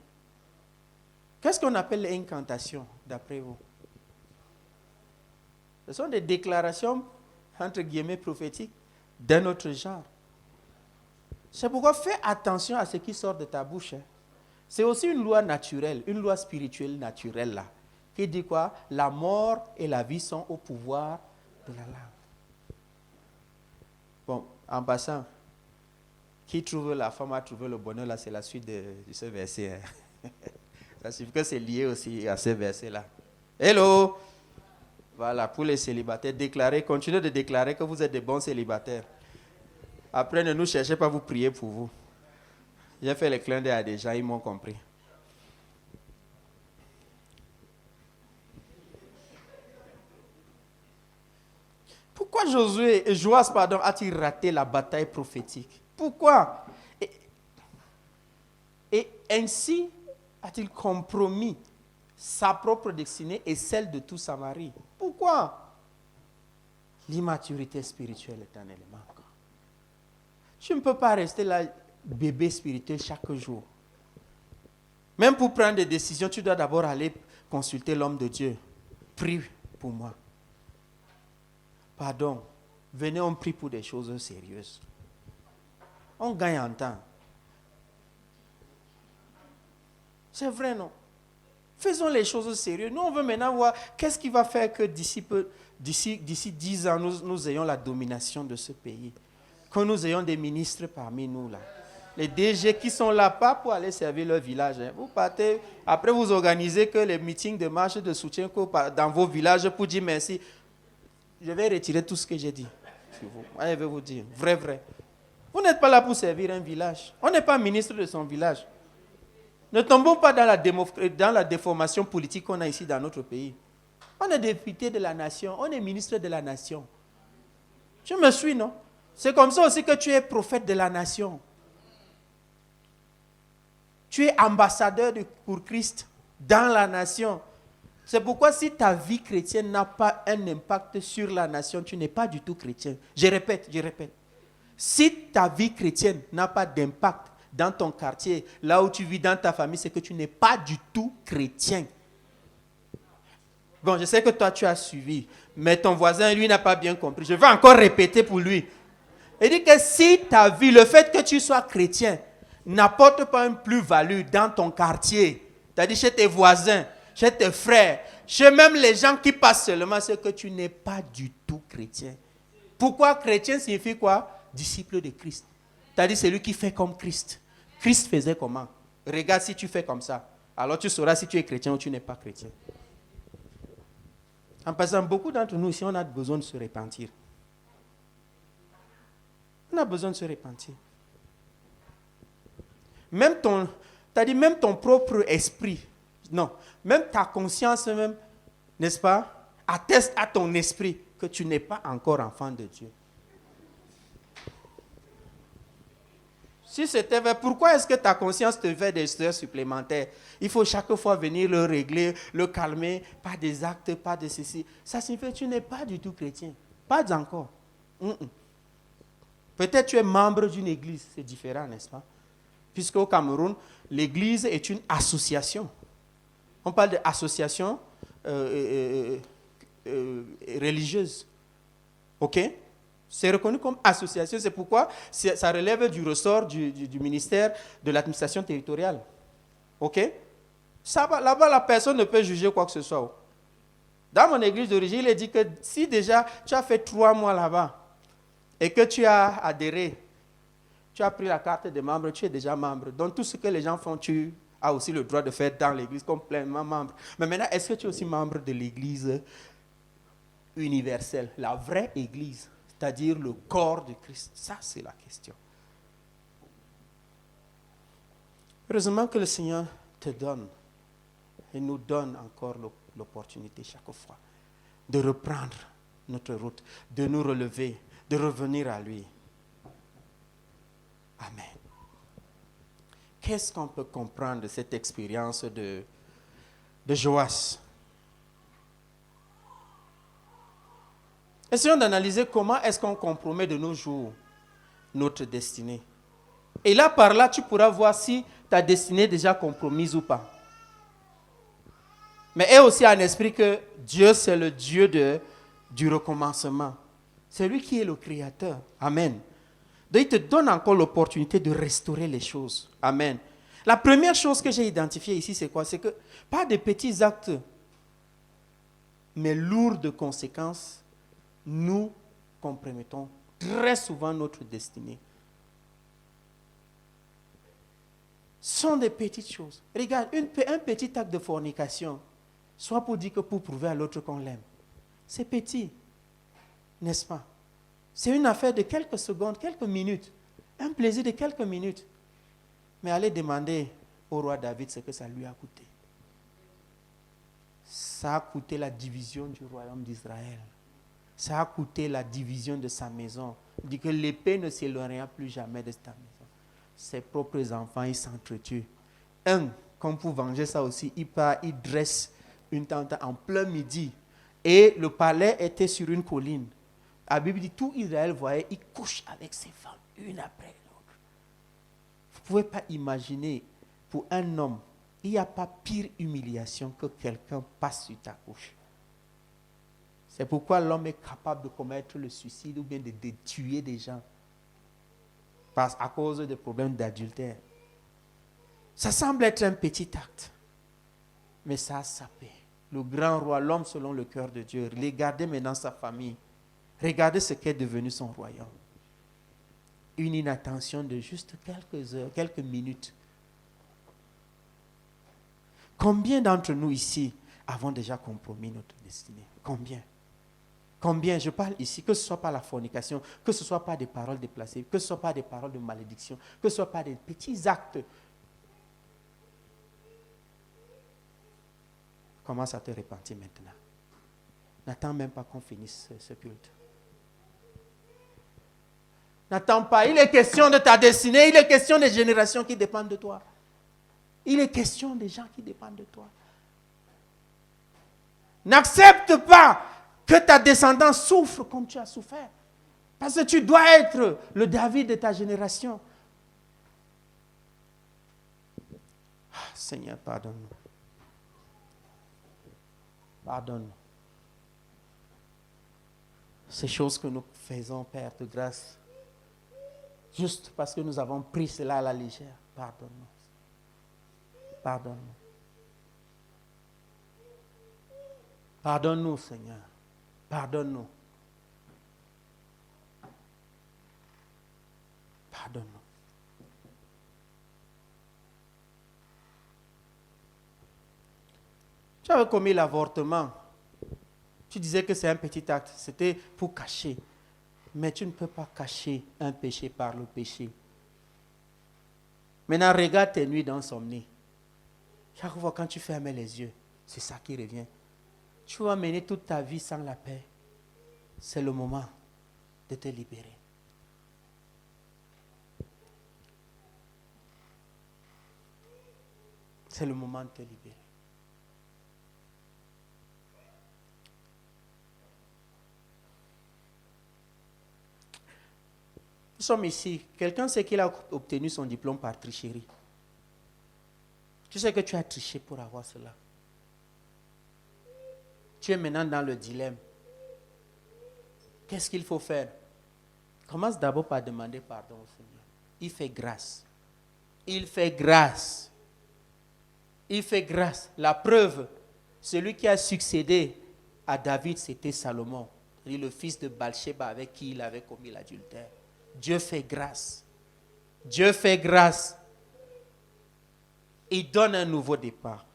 Qu'est-ce qu'on appelle les incantations, d'après vous? Ce sont des déclarations entre guillemets prophétique, d'un autre genre. C'est pourquoi fais attention à ce qui sort de ta bouche. Hein. C'est aussi une loi naturelle, une loi spirituelle naturelle là, qui dit quoi? La mort et la vie sont au pouvoir de la langue. Bon, en passant, qui trouve la femme a trouvé le bonheur là, c'est la suite de ce verset. Hein. Ça signifie que c'est lié aussi à ce verset là. Hello! Voilà, pour les célibataires, continuez de déclarer que vous êtes des bons célibataires. Après, ne nous cherchez pas à vous prier pour vous. J'ai fait les clins d'œil à des gens, ils m'ont compris. Pourquoi Joas a-t-il raté la bataille prophétique? Pourquoi? Et ainsi a-t-il compromis sa propre destinée et celle de tout Samarie. Pourquoi? L'immaturité spirituelle est un élément. Tu ne peux pas rester là, bébé spirituel, chaque jour. Même pour prendre des décisions, tu dois d'abord aller consulter l'homme de Dieu. Prie pour moi. Pardon. Venez, on prie pour des choses sérieuses. On gagne en temps. C'est vrai, non? Faisons les choses au sérieux. Nous, on veut maintenant voir qu'est-ce qui va faire que d'ici 10 ans, nous ayons la domination de ce pays. Que nous ayons des ministres parmi nous, là. Les DG qui sont là, pas pour aller servir leur village. Hein. Vous partez, après vous organisez que les meetings de marche de soutien dans vos villages pour dire merci. Je vais retirer tout ce que j'ai dit. Moi, je vais vous dire, vrai. Vous n'êtes pas là pour servir un village. On n'est pas ministre de son village. Ne tombons pas dans la déformation politique qu'on a ici dans notre pays. On est député de la nation, on est ministre de la nation. Tu me suis, non? C'est comme ça aussi que tu es prophète de la nation. Tu es ambassadeur pour Christ dans la nation. C'est pourquoi si ta vie chrétienne n'a pas un impact sur la nation, tu n'es pas du tout chrétien. Je répète. Si ta vie chrétienne n'a pas d'impact dans ton quartier, là où tu vis dans ta famille, c'est que tu n'es pas du tout chrétien. Bon, je sais que toi tu as suivi, mais ton voisin, lui, n'a pas bien compris. Je vais encore répéter pour lui. Il dit que si ta vie, le fait que tu sois chrétien, n'apporte pas une plus-value dans ton quartier, c'est-à-dire chez tes voisins, chez tes frères, chez même les gens qui passent seulement, c'est que tu n'es pas du tout chrétien. Pourquoi chrétien signifie quoi? Disciple de Christ. C'est-à-dire celui qui fait comme Christ. Christ faisait comment? Regarde si tu fais comme ça. Alors tu sauras si tu es chrétien ou tu n'es pas chrétien. En passant, beaucoup d'entre nous ici, on a besoin de se repentir. On a besoin de se repentir. Même ton propre esprit, non, même ta conscience même, n'est-ce pas, atteste à ton esprit que tu n'es pas encore enfant de Dieu. Si c'était vrai, pourquoi est-ce que ta conscience te fait des heures supplémentaires? Il faut chaque fois venir le régler, le calmer, pas des actes, pas de ceci. Ça signifie que tu n'es pas du tout chrétien. Pas encore. Peut-être tu es membre d'une église, c'est différent, n'est-ce pas? Puisqu'au Cameroun, l'église est une association. On parle d'association religieuse. OK? C'est reconnu comme association. C'est pourquoi ça relève du ressort du ministère de l'administration territoriale. OK? Là-bas, la personne ne peut juger quoi que ce soit. Dans mon église d'origine, il est dit que si déjà tu as fait 3 mois là-bas et que tu as adhéré, tu as pris la carte de membre, tu es déjà membre. Donc tout ce que les gens font, tu as aussi le droit de faire dans l'église comme pleinement membre. Mais maintenant, est-ce que tu es aussi membre de l'église universelle, la vraie église, c'est-à-dire le corps de Christ? Ça, c'est la question. Heureusement que le Seigneur te donne et nous donne encore l'opportunité chaque fois de reprendre notre route, de nous relever, de revenir à lui. Amen. Qu'est-ce qu'on peut comprendre de cette expérience de Joas? Essayons d'analyser comment est-ce qu'on compromet de nos jours notre destinée. Et là, par là, tu pourras voir si ta destinée est déjà compromise ou pas. Mais aie aussi en esprit que Dieu, c'est le Dieu du recommencement. C'est lui qui est le Créateur. Amen. Donc, il te donne encore l'opportunité de restaurer les choses. Amen. La première chose que j'ai identifiée ici, c'est quoi? C'est que, pas de petits actes, mais lourds de conséquences, nous compromettons très souvent notre destinée. Ce sont des petites choses. Regarde, un petit acte de fornication, soit pour dire que pour prouver à l'autre qu'on l'aime. C'est petit, n'est-ce pas? C'est une affaire de quelques secondes, quelques minutes. Un plaisir de quelques minutes. Mais allez demander au roi David ce que ça lui a coûté. Ça a coûté la division du royaume d'Israël. Ça a coûté la division de sa maison. Il dit que l'épée ne s'éloignera plus jamais de sa maison. Ses propres enfants, ils s'entretuent. Comme pour venger ça aussi, il dresse une tente en plein midi. Et le palais était sur une colline. La Bible dit, tout Israël voyait, il couche avec ses femmes, une après l'autre. Vous ne pouvez pas imaginer, pour un homme, il n'y a pas pire humiliation que quelqu'un passe sur ta couche. C'est pourquoi l'homme est capable de commettre le suicide ou bien de tuer des gens à cause de problèmes d'adultère. Ça semble être un petit acte. Mais ça a sapé. Le grand roi, l'homme selon le cœur de Dieu, regardez maintenant sa famille. Regardez ce qu'est devenu son royaume. Une inattention de juste quelques heures, quelques minutes. Combien d'entre nous ici avons déjà compromis notre destinée? Combien? Combien? Je parle ici, que ce soit par la fornication, que ce soit par des paroles déplacées, que ce soit par des paroles de malédiction, que ce soit par des petits actes. Commence à te repentir maintenant. N'attends même pas qu'on finisse ce culte. N'attends pas. Il est question de ta destinée. Il est question des générations qui dépendent de toi. Il est question des gens qui dépendent de toi. N'accepte pas que ta descendance souffre comme tu as souffert. Parce que tu dois être le David de ta génération. Seigneur, pardonne-nous. Pardonne-nous. Ces choses que nous faisons, Père, de grâce, juste parce que nous avons pris cela à la légère, pardonne-nous. Pardonne-nous. Pardonne-nous, Seigneur. Pardonne-nous. Pardonne-nous. Tu avais commis l'avortement. Tu disais que c'est un petit acte. C'était pour cacher. Mais tu ne peux pas cacher un péché par le péché. Maintenant, regarde tes nuits d'insomnie. Chaque fois quand tu fermes les yeux, c'est ça qui revient. Tu vas mener toute ta vie sans la paix. C'est le moment de te libérer. C'est le moment de te libérer. Nous sommes ici. Quelqu'un sait qu'il a obtenu son diplôme par tricherie. Tu sais que tu as triché pour avoir cela. Tu es maintenant dans le dilemme. Qu'est-ce qu'il faut faire? Commence d'abord par demander pardon au Seigneur. Il fait grâce. Il fait grâce. Il fait grâce. La preuve, celui qui a succédé à David, c'était Salomon, le fils de Bathsheba avec qui il avait commis l'adultère. Dieu fait grâce. Dieu fait grâce. Il donne un nouveau départ.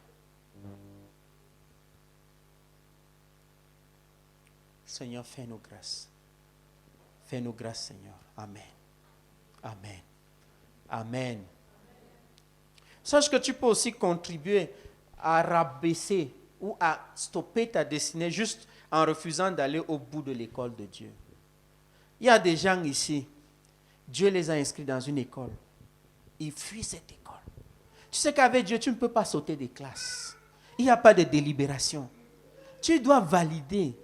Seigneur, fais-nous grâce. Fais-nous grâce, Seigneur. Amen. Amen. Amen. Sache que tu peux aussi contribuer à rabaisser ou à stopper ta destinée juste en refusant d'aller au bout de l'école de Dieu. Il y a des gens ici, Dieu les a inscrits dans une école. Ils fuient cette école. Tu sais qu'avec Dieu, tu ne peux pas sauter des classes. Il n'y a pas de délibération. Tu dois valider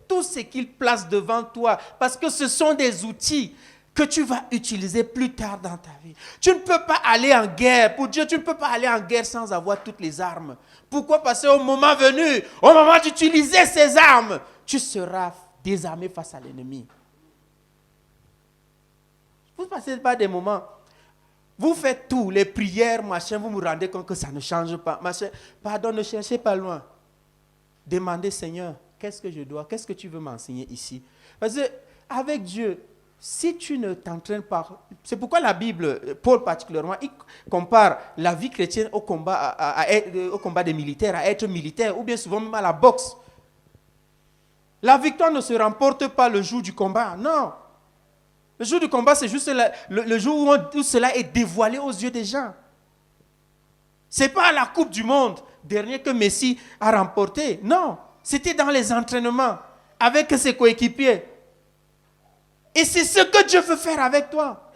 tout ce qu'il place devant toi parce que ce sont des outils que tu vas utiliser plus tard dans ta vie. Tu ne peux pas aller en guerre. Pour Dieu, tu ne peux pas aller en guerre sans avoir toutes les armes. Pourquoi? Parce qu'au moment venu, au moment d'utiliser ces armes, tu seras désarmé face à l'ennemi. Vous ne passez pas des moments. Vous faites tout, les prières, machin, vous vous rendez compte que ça ne change pas. Machin. Pardon, ne cherchez pas loin. Demandez, Seigneur, qu'est-ce que je dois, qu'est-ce que tu veux m'enseigner ici? Parce qu'avec Dieu, si tu ne t'entraînes pas, c'est pourquoi la Bible, Paul particulièrement, il compare la vie chrétienne au combat, au combat des militaires, à être militaire, ou bien souvent même à la boxe. La victoire ne se remporte pas le jour du combat, non. Le jour du combat, c'est juste le jour où cela est dévoilé aux yeux des gens. Ce n'est pas la Coupe du Monde dernier que Messi a remporté. Non, c'était dans les entraînements avec ses coéquipiers. Et c'est ce que Dieu veut faire avec toi.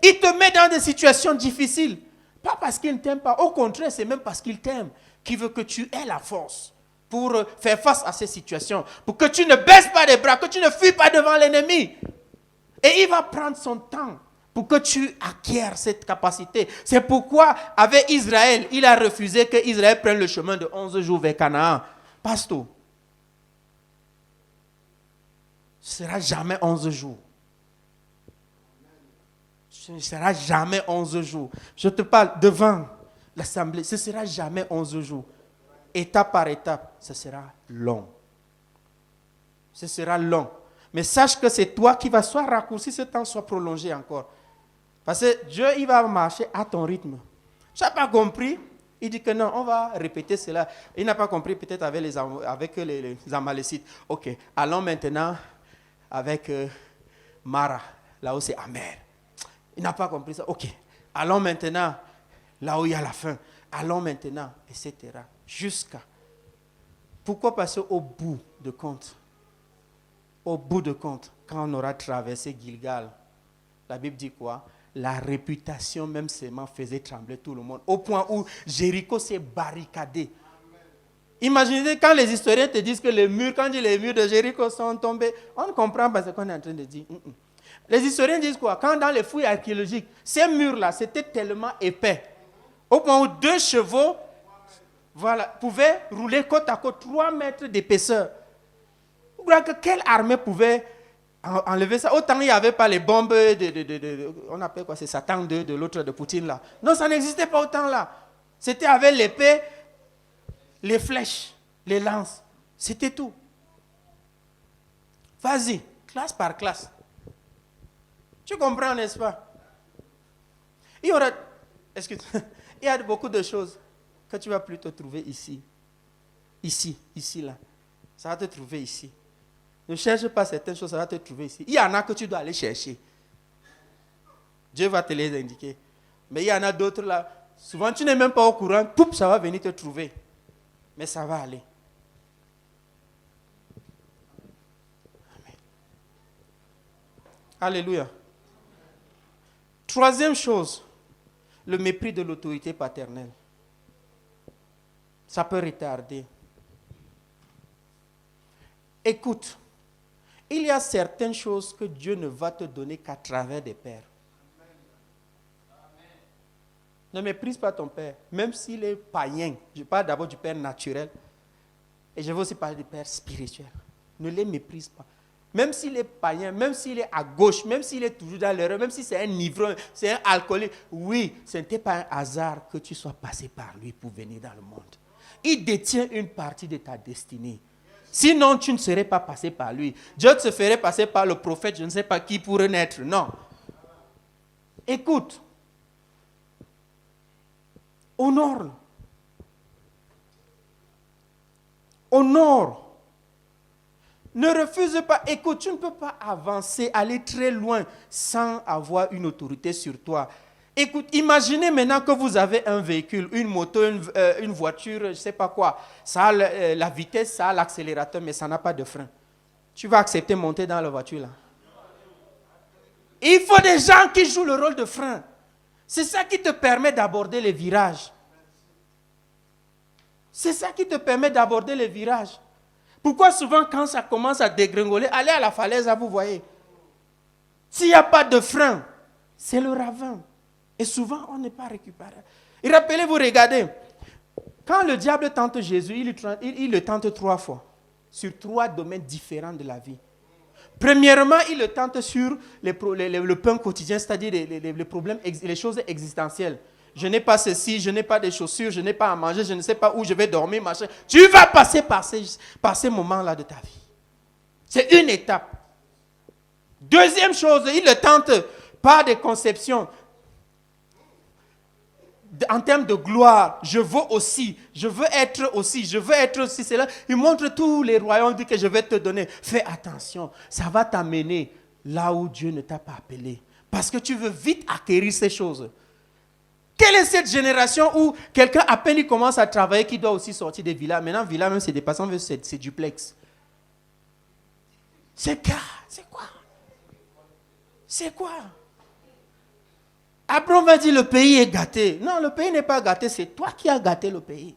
Il te met dans des situations difficiles. Pas parce qu'il ne t'aime pas. Au contraire, c'est même parce qu'il t'aime qu'il veut que tu aies la force pour faire face à ces situations. Pour que tu ne baisses pas les bras, que tu ne fuis pas devant l'ennemi. Et il va prendre son temps pour que tu acquières cette capacité. C'est pourquoi, avec Israël, il a refusé que Israël prenne le chemin de 11 jours vers Canaan. Pasteur, ce ne sera jamais 11 jours. Ce ne sera jamais 11 jours. Je te parle devant l'assemblée, ce ne sera jamais 11 jours. étape par étape, ce sera long. Ce sera long. Mais sache que c'est toi qui vas soit raccourcir ce temps, soit prolonger encore. Parce que Dieu, il va marcher à ton rythme. Tu n'as pas compris? Il dit que non, on va répéter cela. Il n'a pas compris peut-être avec les Amalécites. Ok, allons maintenant avec Mara, là où c'est amer. Il n'a pas compris ça. Ok, allons maintenant là où il y a la faim. Allons maintenant, etc. Jusqu'à. Pourquoi? Parce qu'au bout de compte, quand on aura traversé Gilgal, la Bible dit quoi? La réputation même seulement faisait trembler tout le monde. Au point où Jéricho s'est barricadé. Imaginez quand les historiens te disent que les murs de Jéricho sont tombés, on ne comprend pas ce qu'on est en train de dire. Les historiens disent quoi? Quand dans les fouilles archéologiques, ces murs-là, c'était tellement épais. Au point où 2 chevaux pouvaient rouler côte à côte, 3 mètres d'épaisseur. Vous croyez que quelle armée pouvait enlever ça? Autant il n'y avait pas les bombes on appelle quoi? C'est Satan 2 de l'autre de Poutine là. Non, ça n'existait pas autant là. C'était avec l'épée, les flèches, les lances. C'était tout. Vas-y, classe par classe. Tu comprends, n'est-ce pas? Il y a beaucoup de choses que tu vas plutôt trouver ici. Ici, là. Ça va te trouver ici. Ne cherche pas certaines choses, ça va te trouver ici. Il y en a que tu dois aller chercher. Dieu va te les indiquer. Mais il y en a d'autres là. Souvent, tu n'es même pas au courant. Poup, ça va venir te trouver. Mais ça va aller. Amen. Alléluia. 3e chose, le mépris de l'autorité paternelle. Ça peut retarder. Écoute, il y a certaines choses que Dieu ne va te donner qu'à travers des pères. Ne méprise pas ton père, même s'il est païen. Je parle d'abord du père naturel. Et je veux aussi parler du père spirituel. Ne les méprise pas. Même s'il est païen, même s'il est à gauche, même s'il est toujours dans l'erreur, même si c'est un ivrogne, c'est un alcoolique. Oui, ce n'était pas un hasard que tu sois passé par lui pour venir dans le monde. Il détient une partie de ta destinée. Sinon, tu ne serais pas passé par lui. Dieu te ferait passer par le prophète, je ne sais pas qui pourrait naître. Non. Écoute. Honore. Honore. Ne refuse pas. Écoute, tu ne peux pas avancer, aller très loin sans avoir une autorité sur toi. Écoute, imaginez maintenant que vous avez un véhicule, une moto, une voiture, je ne sais pas quoi. Ça a la vitesse, ça a l'accélérateur, mais ça n'a pas de frein. Tu vas accepter de monter dans la voiture là? Il faut des gens qui jouent le rôle de frein. C'est ça qui te permet d'aborder les virages. C'est ça qui te permet d'aborder les virages. Pourquoi souvent quand ça commence à dégringoler, allez à la falaise, là, vous voyez. S'il n'y a pas de frein, c'est le ravin. Et souvent, on n'est pas récupéré. Et rappelez-vous, regardez, quand le diable tente Jésus, il le tente 3 fois, sur 3 domaines différents de la vie. Premièrement, il le tente sur le pain quotidien, c'est-à-dire les problèmes, les choses existentielles. Je n'ai pas ceci, je n'ai pas de chaussures, je n'ai pas à manger, je ne sais pas où je vais dormir, machin. Tu vas passer par ces moments-là de ta vie. C'est une étape. Deuxième chose, il le tente par des conceptions. En termes de gloire, je veux aussi, je veux être aussi, c'est là. Il montre tous les royaumes, dit que je vais te donner. Fais attention, ça va t'amener là où Dieu ne t'a pas appelé. Parce que tu veux vite acquérir ces choses. Quelle est cette génération où quelqu'un, à peine il commence à travailler, qui doit aussi sortir des villas. Maintenant, villas, même c'est dépassant, c'est duplex. C'est quoi? C'est quoi? Après, on va dire le pays est gâté. Non, le pays n'est pas gâté, c'est toi qui as gâté le pays.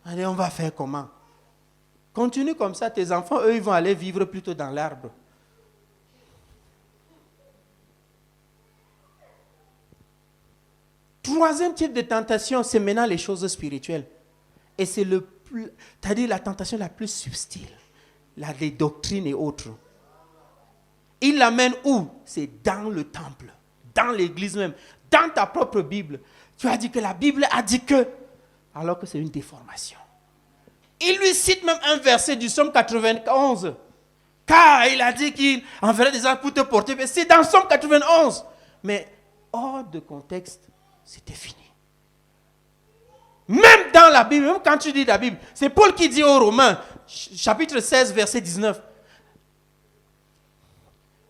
Allez, on va faire comment? Continue comme ça, tes enfants, eux, ils vont aller vivre plutôt dans l'arbre. Troisième type de tentation, c'est maintenant les choses spirituelles. Et c'est c'est-à-dire la tentation la plus subtile. Les doctrines et autres. Il l'amène où? C'est dans le temple, dans l'église même, dans ta propre Bible. Tu as dit que la Bible a dit que. alors que c'est une déformation. Il lui cite même un verset du psaume 91. Car il a dit qu'il enverrait des anges pour te porter. Mais c'est dans le psaume 91. Mais hors de contexte, c'était fini. Même dans la Bible, même quand tu dis la Bible, c'est Paul qui dit aux Romains, chapitre 16, verset 19.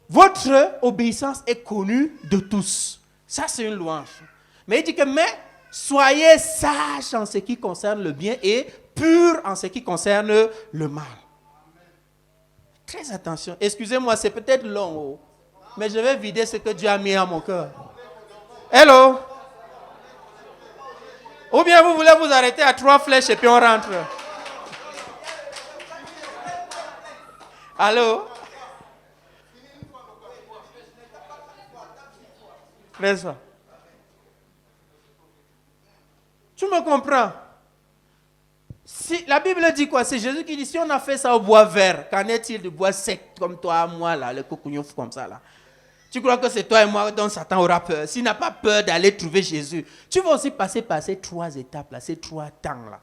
Votre obéissance est connue de tous. Ça, c'est une louange. Mais il dit que, mais soyez sages en ce qui concerne le bien et purs en ce qui concerne le mal. Très attention. Excusez-moi, c'est peut-être long, mais je vais vider ce que Dieu a mis à mon cœur. Hello? Ou bien vous voulez vous arrêter à 3 flèches et puis on rentre? Allô? N'est-ce pas? Tu me comprends? Si, la Bible dit quoi? C'est Jésus qui dit, si on a fait ça au bois vert, qu'en est-il du bois sec comme toi, moi, là, le cocougnouf comme ça, là? Tu crois que c'est toi et moi dont Satan aura peur? S'il n'a pas peur d'aller trouver Jésus, tu vas aussi passer par ces 3 étapes, là, ces 3 temps-là.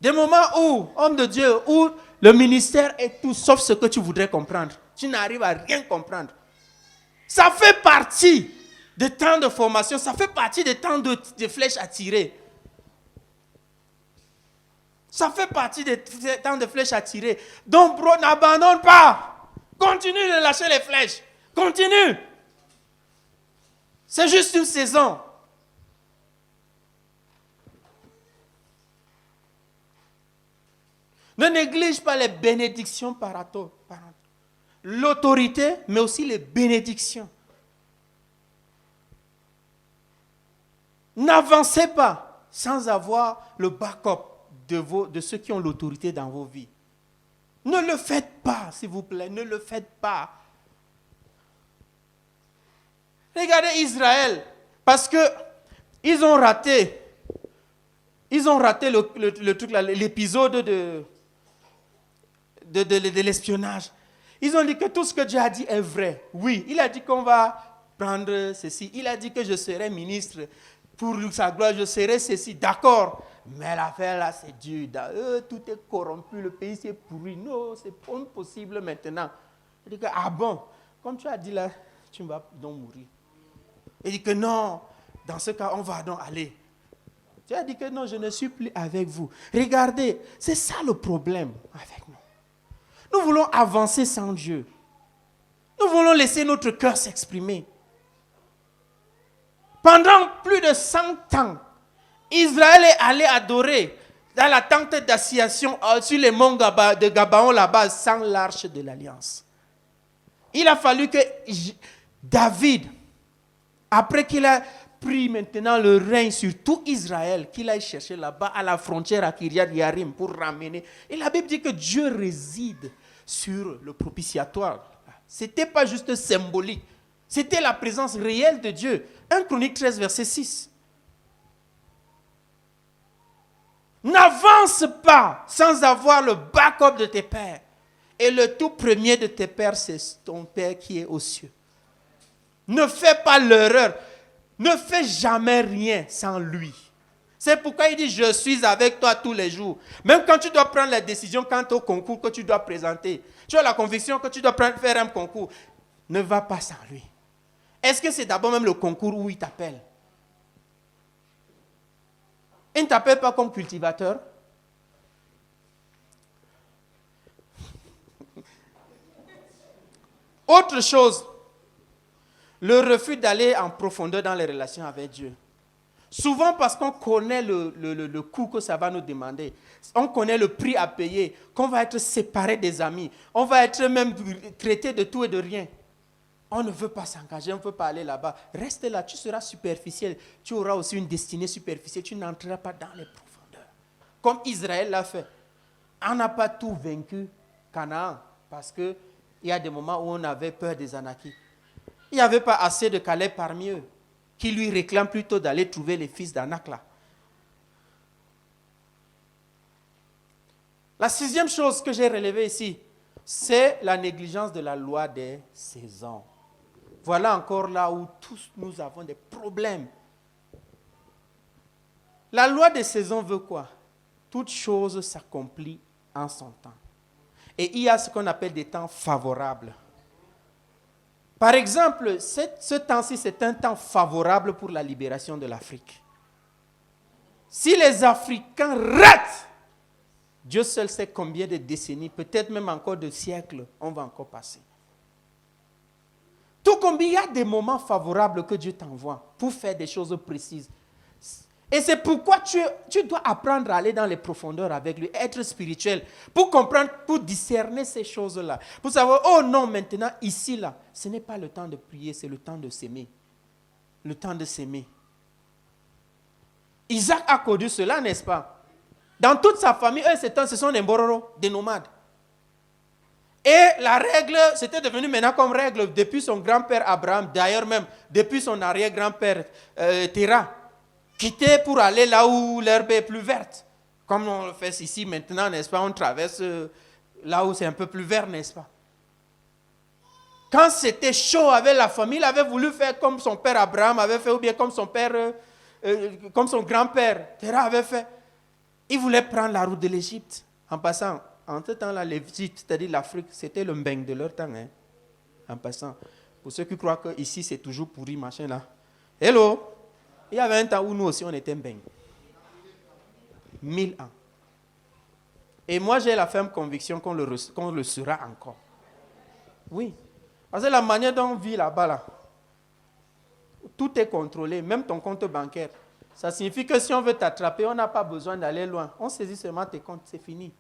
Des moments où, homme de Dieu, où le ministère est tout sauf ce que tu voudrais comprendre. Tu n'arrives à rien comprendre. Ça fait partie des temps de formation, ça fait partie des temps de flèches à tirer. Ça fait partie des temps de flèches à tirer. Donc, bro, n'abandonne pas. Continue de lâcher les flèches. Continue. C'est juste une saison. Ne néglige pas les bénédictions parentales. L'autorité, mais aussi les bénédictions. N'avancez pas sans avoir le backup de ceux qui ont l'autorité dans vos vies. Ne le faites pas, s'il vous plaît, ne le faites pas. Regardez Israël, parce que ils ont raté le truc là, l'épisode de l'espionnage. Ils ont dit que tout ce que Dieu a dit est vrai. Oui, il a dit qu'on va prendre ceci. Il a dit que je serai ministre pour sa gloire, je serai ceci. D'accord. Mais l'affaire là, c'est dur. Tout est corrompu, le pays s'est pourri. Non, c'est impossible maintenant. Il dit que, ah bon, comme tu as dit là, tu vas donc mourir. Il dit que non, dans ce cas, on va donc aller. Tu as dit que non, je ne suis plus avec vous. Regardez, c'est ça le problème avec nous. Nous voulons avancer sans Dieu. Nous voulons laisser notre cœur s'exprimer. Pendant plus de 100 ans, Israël est allé adorer dans la tente d'assignation sur les monts de Gabaon là-bas sans l'arche de l'alliance. Il a fallu que David, après qu'il a pris maintenant le règne sur tout Israël, qu'il aille chercher là-bas à la frontière à Kiryat Yarim pour ramener. Et la Bible dit que Dieu réside sur le propitiatoire. Ce n'était pas juste symbolique. C'était la présence réelle de Dieu. 1 Chronique 13, verset 6. N'avance pas sans avoir le backup de tes pères. Et le tout premier de tes pères, c'est ton Père qui est aux cieux. Ne fais pas l'erreur. Ne fais jamais rien sans lui. C'est pourquoi il dit, je suis avec toi tous les jours. Même quand tu dois prendre la décision quant au concours que tu dois présenter, tu as la conviction que tu dois faire un concours. Ne va pas sans lui. Est-ce que c'est d'abord même le concours où il t'appelle? Il ne t'appelle pas comme cultivateur. Autre chose, le refus d'aller en profondeur dans les relations avec Dieu. Souvent parce qu'on connaît le coût que ça va nous demander. On connaît le prix à payer, qu'on va être séparé des amis. On va être même traité de tout et de rien. On ne veut pas s'engager, on ne veut pas aller là-bas. Reste là, tu seras superficiel. Tu auras aussi une destinée superficielle. Tu n'entreras pas dans les profondeurs. Comme Israël l'a fait. On n'a pas tout vaincu, Canaan, parce qu'il y a des moments où on avait peur des Anakites. Il n'y avait pas assez de Caleb parmi eux, qui lui réclament plutôt d'aller trouver les fils d'Anak là. La 6e chose que j'ai relevée ici, c'est la négligence de la loi des saisons. Voilà encore là où tous nous avons des problèmes. La loi des saisons veut quoi? Toute chose s'accomplit en son temps. Et il y a ce qu'on appelle des temps favorables. Par exemple, ce temps-ci, c'est un temps favorable pour la libération de l'Afrique. Si les Africains ratent, Dieu seul sait combien de décennies, peut-être même encore de siècles, on va encore passer. Tout comme il y a des moments favorables que Dieu t'envoie pour faire des choses précises. Et c'est pourquoi tu dois apprendre à aller dans les profondeurs avec lui, être spirituel, pour comprendre, pour discerner ces choses-là. Pour savoir, oh non, maintenant, ici, là, ce n'est pas le temps de prier, c'est le temps de s'aimer. Le temps de s'aimer. Isaac a connu cela, n'est-ce pas? Dans toute sa famille, eux, ce sont des Mbororo, des nomades. Et la règle, c'était devenu maintenant comme règle depuis son grand-père Abraham, d'ailleurs même depuis son arrière-grand-père Terah. Quitter pour aller là où l'herbe est plus verte. Comme on le fait ici maintenant, n'est-ce pas? On traverse là où c'est un peu plus vert, n'est-ce pas? Quand c'était chaud avec la famille, il avait voulu faire comme son père Abraham avait fait, ou bien comme son père, comme son grand-père Terah avait fait. Il voulait prendre la route de l'Égypte. En passant, en ce temps-là, l'Égypte, c'est-à-dire l'Afrique, c'était le mbeng de leur temps. Hein? En passant. Pour ceux qui croient qu'ici, c'est toujours pourri, machin là. Hello! Il y avait un temps où nous aussi, on était mbeng. 1000 ans. Et moi, j'ai la ferme conviction qu'on le sera encore. Oui. Parce que la manière dont on vit là-bas, là, tout est contrôlé, même ton compte bancaire. Ça signifie que si on veut t'attraper, on n'a pas besoin d'aller loin. On saisit seulement tes comptes, c'est fini.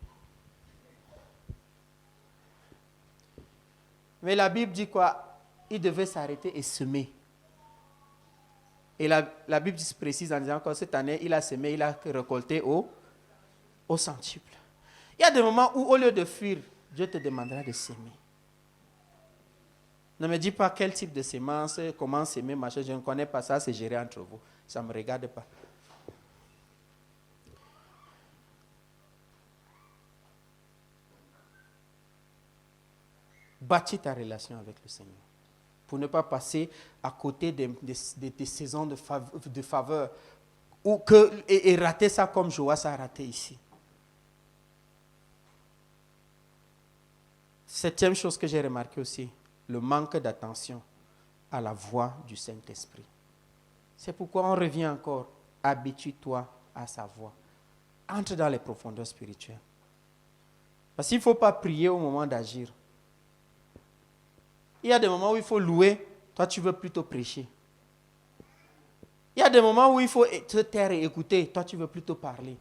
Mais la Bible dit quoi? Il devait s'arrêter et semer. Et la Bible précise en disant que cette année, il a semé, il a récolté au centuple. Il y a des moments où, au lieu de fuir, Dieu te demandera de s'aimer. Ne me dis pas quel type de semence, comment s'aimer, machin. Je ne connais pas ça, c'est géré entre vous. Ça ne me regarde pas. Bâtis ta relation avec le Seigneur. Pour ne pas passer à côté des saisons de faveur et rater ça comme Joas a raté ici. Septième chose que j'ai remarqué aussi, le manque d'attention à la voix du Saint-Esprit. C'est pourquoi on revient encore, habitue-toi à sa voix. Entre dans les profondeurs spirituelles. Parce qu'il ne faut pas prier au moment d'agir. Il y a des moments où il faut louer, toi tu veux plutôt prêcher. Il y a des moments où il faut te taire et écouter, toi tu veux plutôt parler.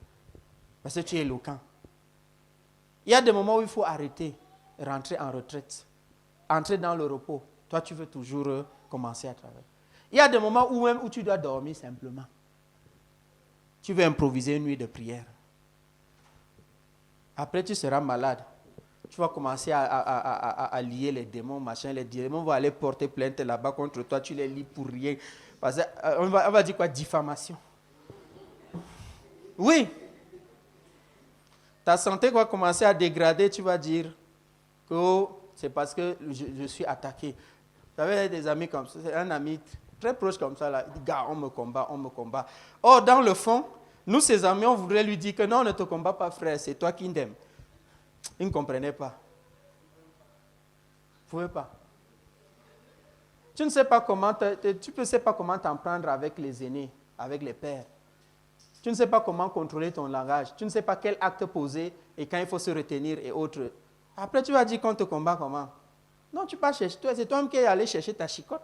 Parce que tu es éloquent. Il y a des moments où il faut arrêter, rentrer en retraite, entrer dans le repos. Toi tu veux toujours commencer à travailler. Il y a des moments où tu dois dormir simplement. Tu veux improviser une nuit de prière. Après tu seras malade. Tu vas commencer à lier les démons, machin. Les démons vont aller porter plainte là-bas contre toi. Tu les lis pour rien. Parce qu'on va dire quoi? Diffamation. Oui. Ta santé va commencer à dégrader. Tu vas dire que c'est parce que je suis attaqué. Vous avez des amis comme ça. C'est un ami très proche comme ça. Là. Il dit, gars, on me combat, on me combat. Or, dans le fond, nous, ses amis, on voudrait lui dire que non, on ne te combat pas, frère. C'est toi qui m'aimes. Il ne comprenait pas. Vous ne pouvez pas. Tu ne sais pas comment t'en prendre avec les aînés, avec les pères. Tu ne sais pas comment contrôler ton langage. Tu ne sais pas quel acte poser et quand il faut se retenir et autres. Après, tu vas dire qu'on te combat comment? Non, tu ne vas pas chercher. C'est toi-même qui es allé chercher ta chicotte.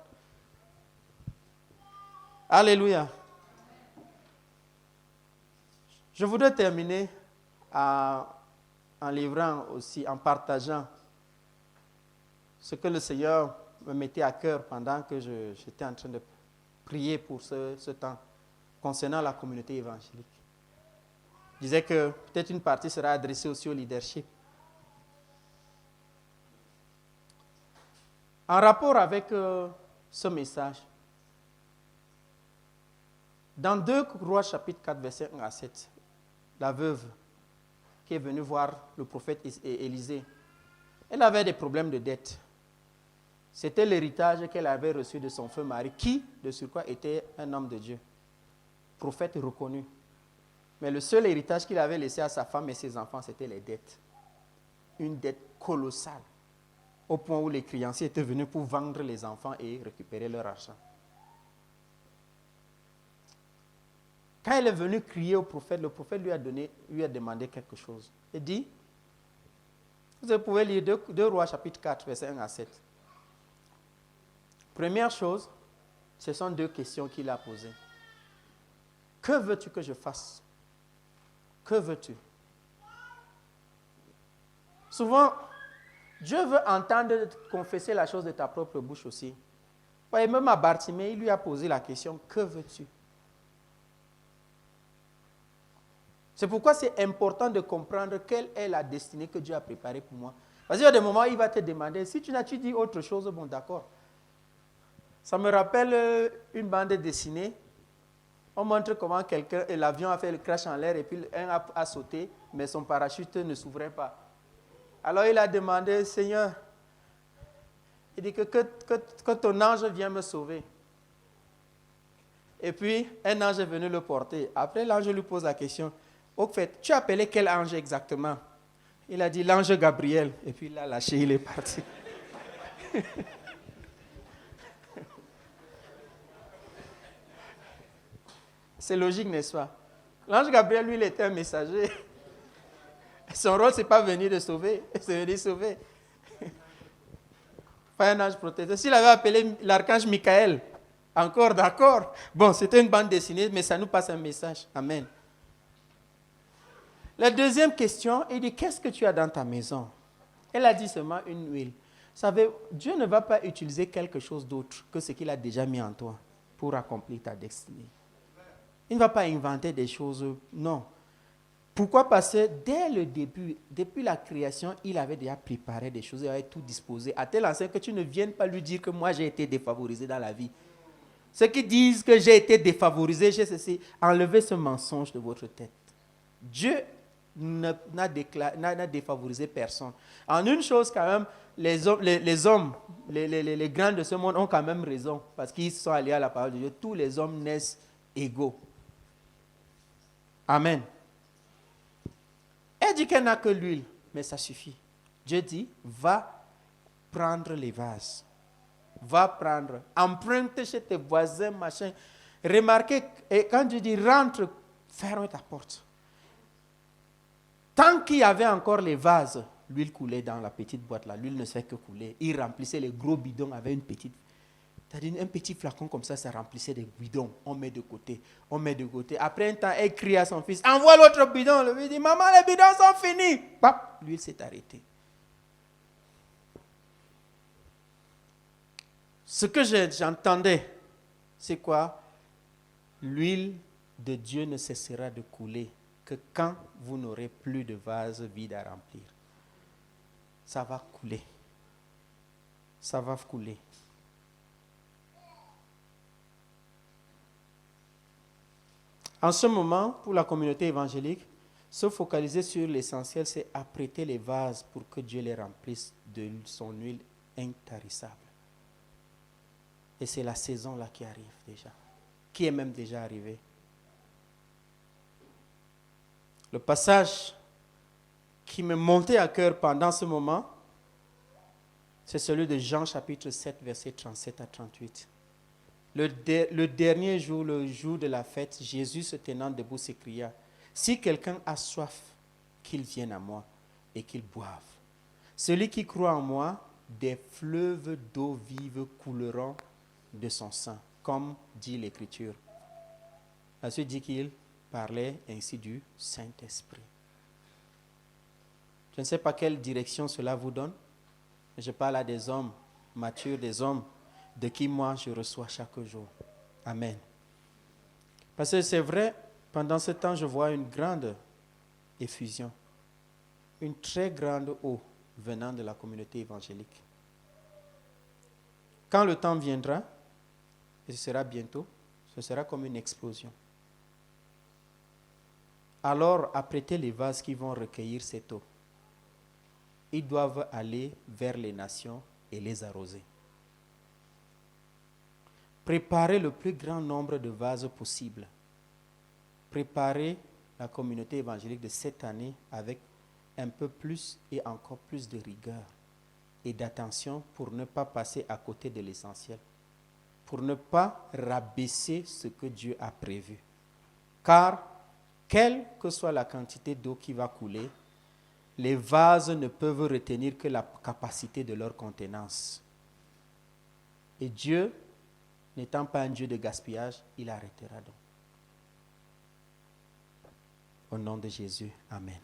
Alléluia. Je voudrais terminer en livrant aussi, en partageant ce que le Seigneur me mettait à cœur pendant que j'étais en train de prier pour ce temps concernant la communauté évangélique. Je disais que peut-être une partie sera adressée aussi au leadership. En rapport avec ce message, dans 2 Rois chapitre 4, verset 1 à 7, la veuve qui est venue voir le prophète Élisée, elle avait des problèmes de dette. C'était l'héritage qu'elle avait reçu de son feu mari, qui, de surcroît, était un homme de Dieu, prophète reconnu. Mais le seul héritage qu'il avait laissé à sa femme et ses enfants, c'était les dettes. Une dette colossale. Au point où les créanciers étaient venus pour vendre les enfants et récupérer leur argent. Quand il est venu crier au prophète, le prophète lui a demandé quelque chose. Il dit, vous pouvez lire 2 Rois chapitre 4, verset 1 à 7. Première chose, ce sont 2 questions qu'il a posées. Que veux-tu que je fasse? Que veux-tu? Souvent, Dieu veut entendre confesser la chose de ta propre bouche aussi. Et même à Bartimée, il lui a posé la question, que veux-tu? C'est pourquoi c'est important de comprendre quelle est la destinée que Dieu a préparée pour moi. Parce qu'il y a des moments où il va te demander, si tu n'as-tu dit autre chose, bon d'accord. Ça me rappelle une bande dessinée. On montre comment l'avion a fait le crash en l'air et puis un a sauté, mais son parachute ne s'ouvrait pas. Alors il a demandé, Seigneur, il dit que ton ange vienne me sauver. Et puis un ange est venu le porter. Après l'ange lui pose la question, au fait, tu as appelé quel ange exactement? Il a dit l'ange Gabriel. Et puis il l'a lâché, il est parti. C'est logique, n'est-ce pas? L'ange Gabriel, lui, il était un messager. Son rôle, ce n'est pas venir de sauver, c'est venir sauver. Pas un ange protecteur. S'il avait appelé l'archange Michael, encore d'accord. Bon, c'était une bande dessinée, mais ça nous passe un message. Amen. La deuxième question, il dit, qu'est-ce que tu as dans ta maison? Elle a dit seulement une huile. Vous savez, Dieu ne va pas utiliser quelque chose d'autre que ce qu'il a déjà mis en toi pour accomplir ta destinée. Il ne va pas inventer des choses, non. Pourquoi? Parce que dès le début, depuis la création, il avait déjà préparé des choses, il avait tout disposé. À tel enseigne que tu ne viennes pas lui dire que moi j'ai été défavorisé dans la vie. Ceux qui disent que j'ai été défavorisé, j'ai ceci, enlevez ce mensonge de votre tête. Dieu n'a défavorisé personne. En une chose quand même, les hommes, les grands de ce monde ont quand même raison, parce qu'ils sont alliés à la parole de Dieu. Tous les hommes naissent égaux. Amen. Elle dit qu'elle n'a que l'huile, mais ça suffit. Dieu dit, va prendre les vases. Va prendre, emprunte chez tes voisins, machin. Remarquez, et quand Dieu dit rentre, ferme ta porte. Tant qu'il y avait encore les vases, l'huile coulait dans la petite boîte là. L'huile ne fait que couler. Il remplissait les gros bidons avec une petite. C'est-à-dire un petit flacon comme ça remplissait des bidons. On met de côté, on met de côté. Après un temps, elle crie à son fils, envoie l'autre bidon. Le fils dit, maman, les bidons sont finis. Pap, l'huile s'est arrêtée. Ce que j'entendais, c'est quoi? L'huile de Dieu ne cessera de couler que quand vous n'aurez plus de vase vide à remplir. Ça va couler. Ça va couler. En ce moment, pour la communauté évangélique, se focaliser sur l'essentiel, c'est apprêter les vases pour que Dieu les remplisse de son huile intarissable. Et c'est la saison là qui arrive déjà, qui est même déjà arrivée. Le passage qui me montait à cœur pendant ce moment, c'est celui de Jean chapitre 7, versets 37 à 38. Le dernier jour, le jour de la fête, Jésus se tenant debout s'écria, « Si quelqu'un a soif, qu'il vienne à moi et qu'il boive. Celui qui croit en moi, des fleuves d'eau vive couleront de son sein, comme dit l'Écriture. » Ensuite dit qu'il parlait ainsi du Saint-Esprit. Je ne sais pas quelle direction cela vous donne, mais je parle à des hommes matures, des hommes de qui moi je reçois chaque jour. Amen. Parce que c'est vrai, pendant ce temps, je vois une grande effusion, une très grande eau venant de la communauté évangélique. Quand le temps viendra, et ce sera bientôt, ce sera comme une explosion. Alors, apprêtez les vases qui vont recueillir cette eau. Ils doivent aller vers les nations et les arroser. Préparez le plus grand nombre de vases possible. Préparez la communauté évangélique de cette année avec un peu plus et encore plus de rigueur et d'attention pour ne pas passer à côté de l'essentiel, pour ne pas rabaisser ce que Dieu a prévu. Car, quelle que soit la quantité d'eau qui va couler, les vases ne peuvent retenir que la capacité de leur contenance. Et Dieu, n'étant pas un Dieu de gaspillage, il arrêtera donc. Au nom de Jésus, Amen.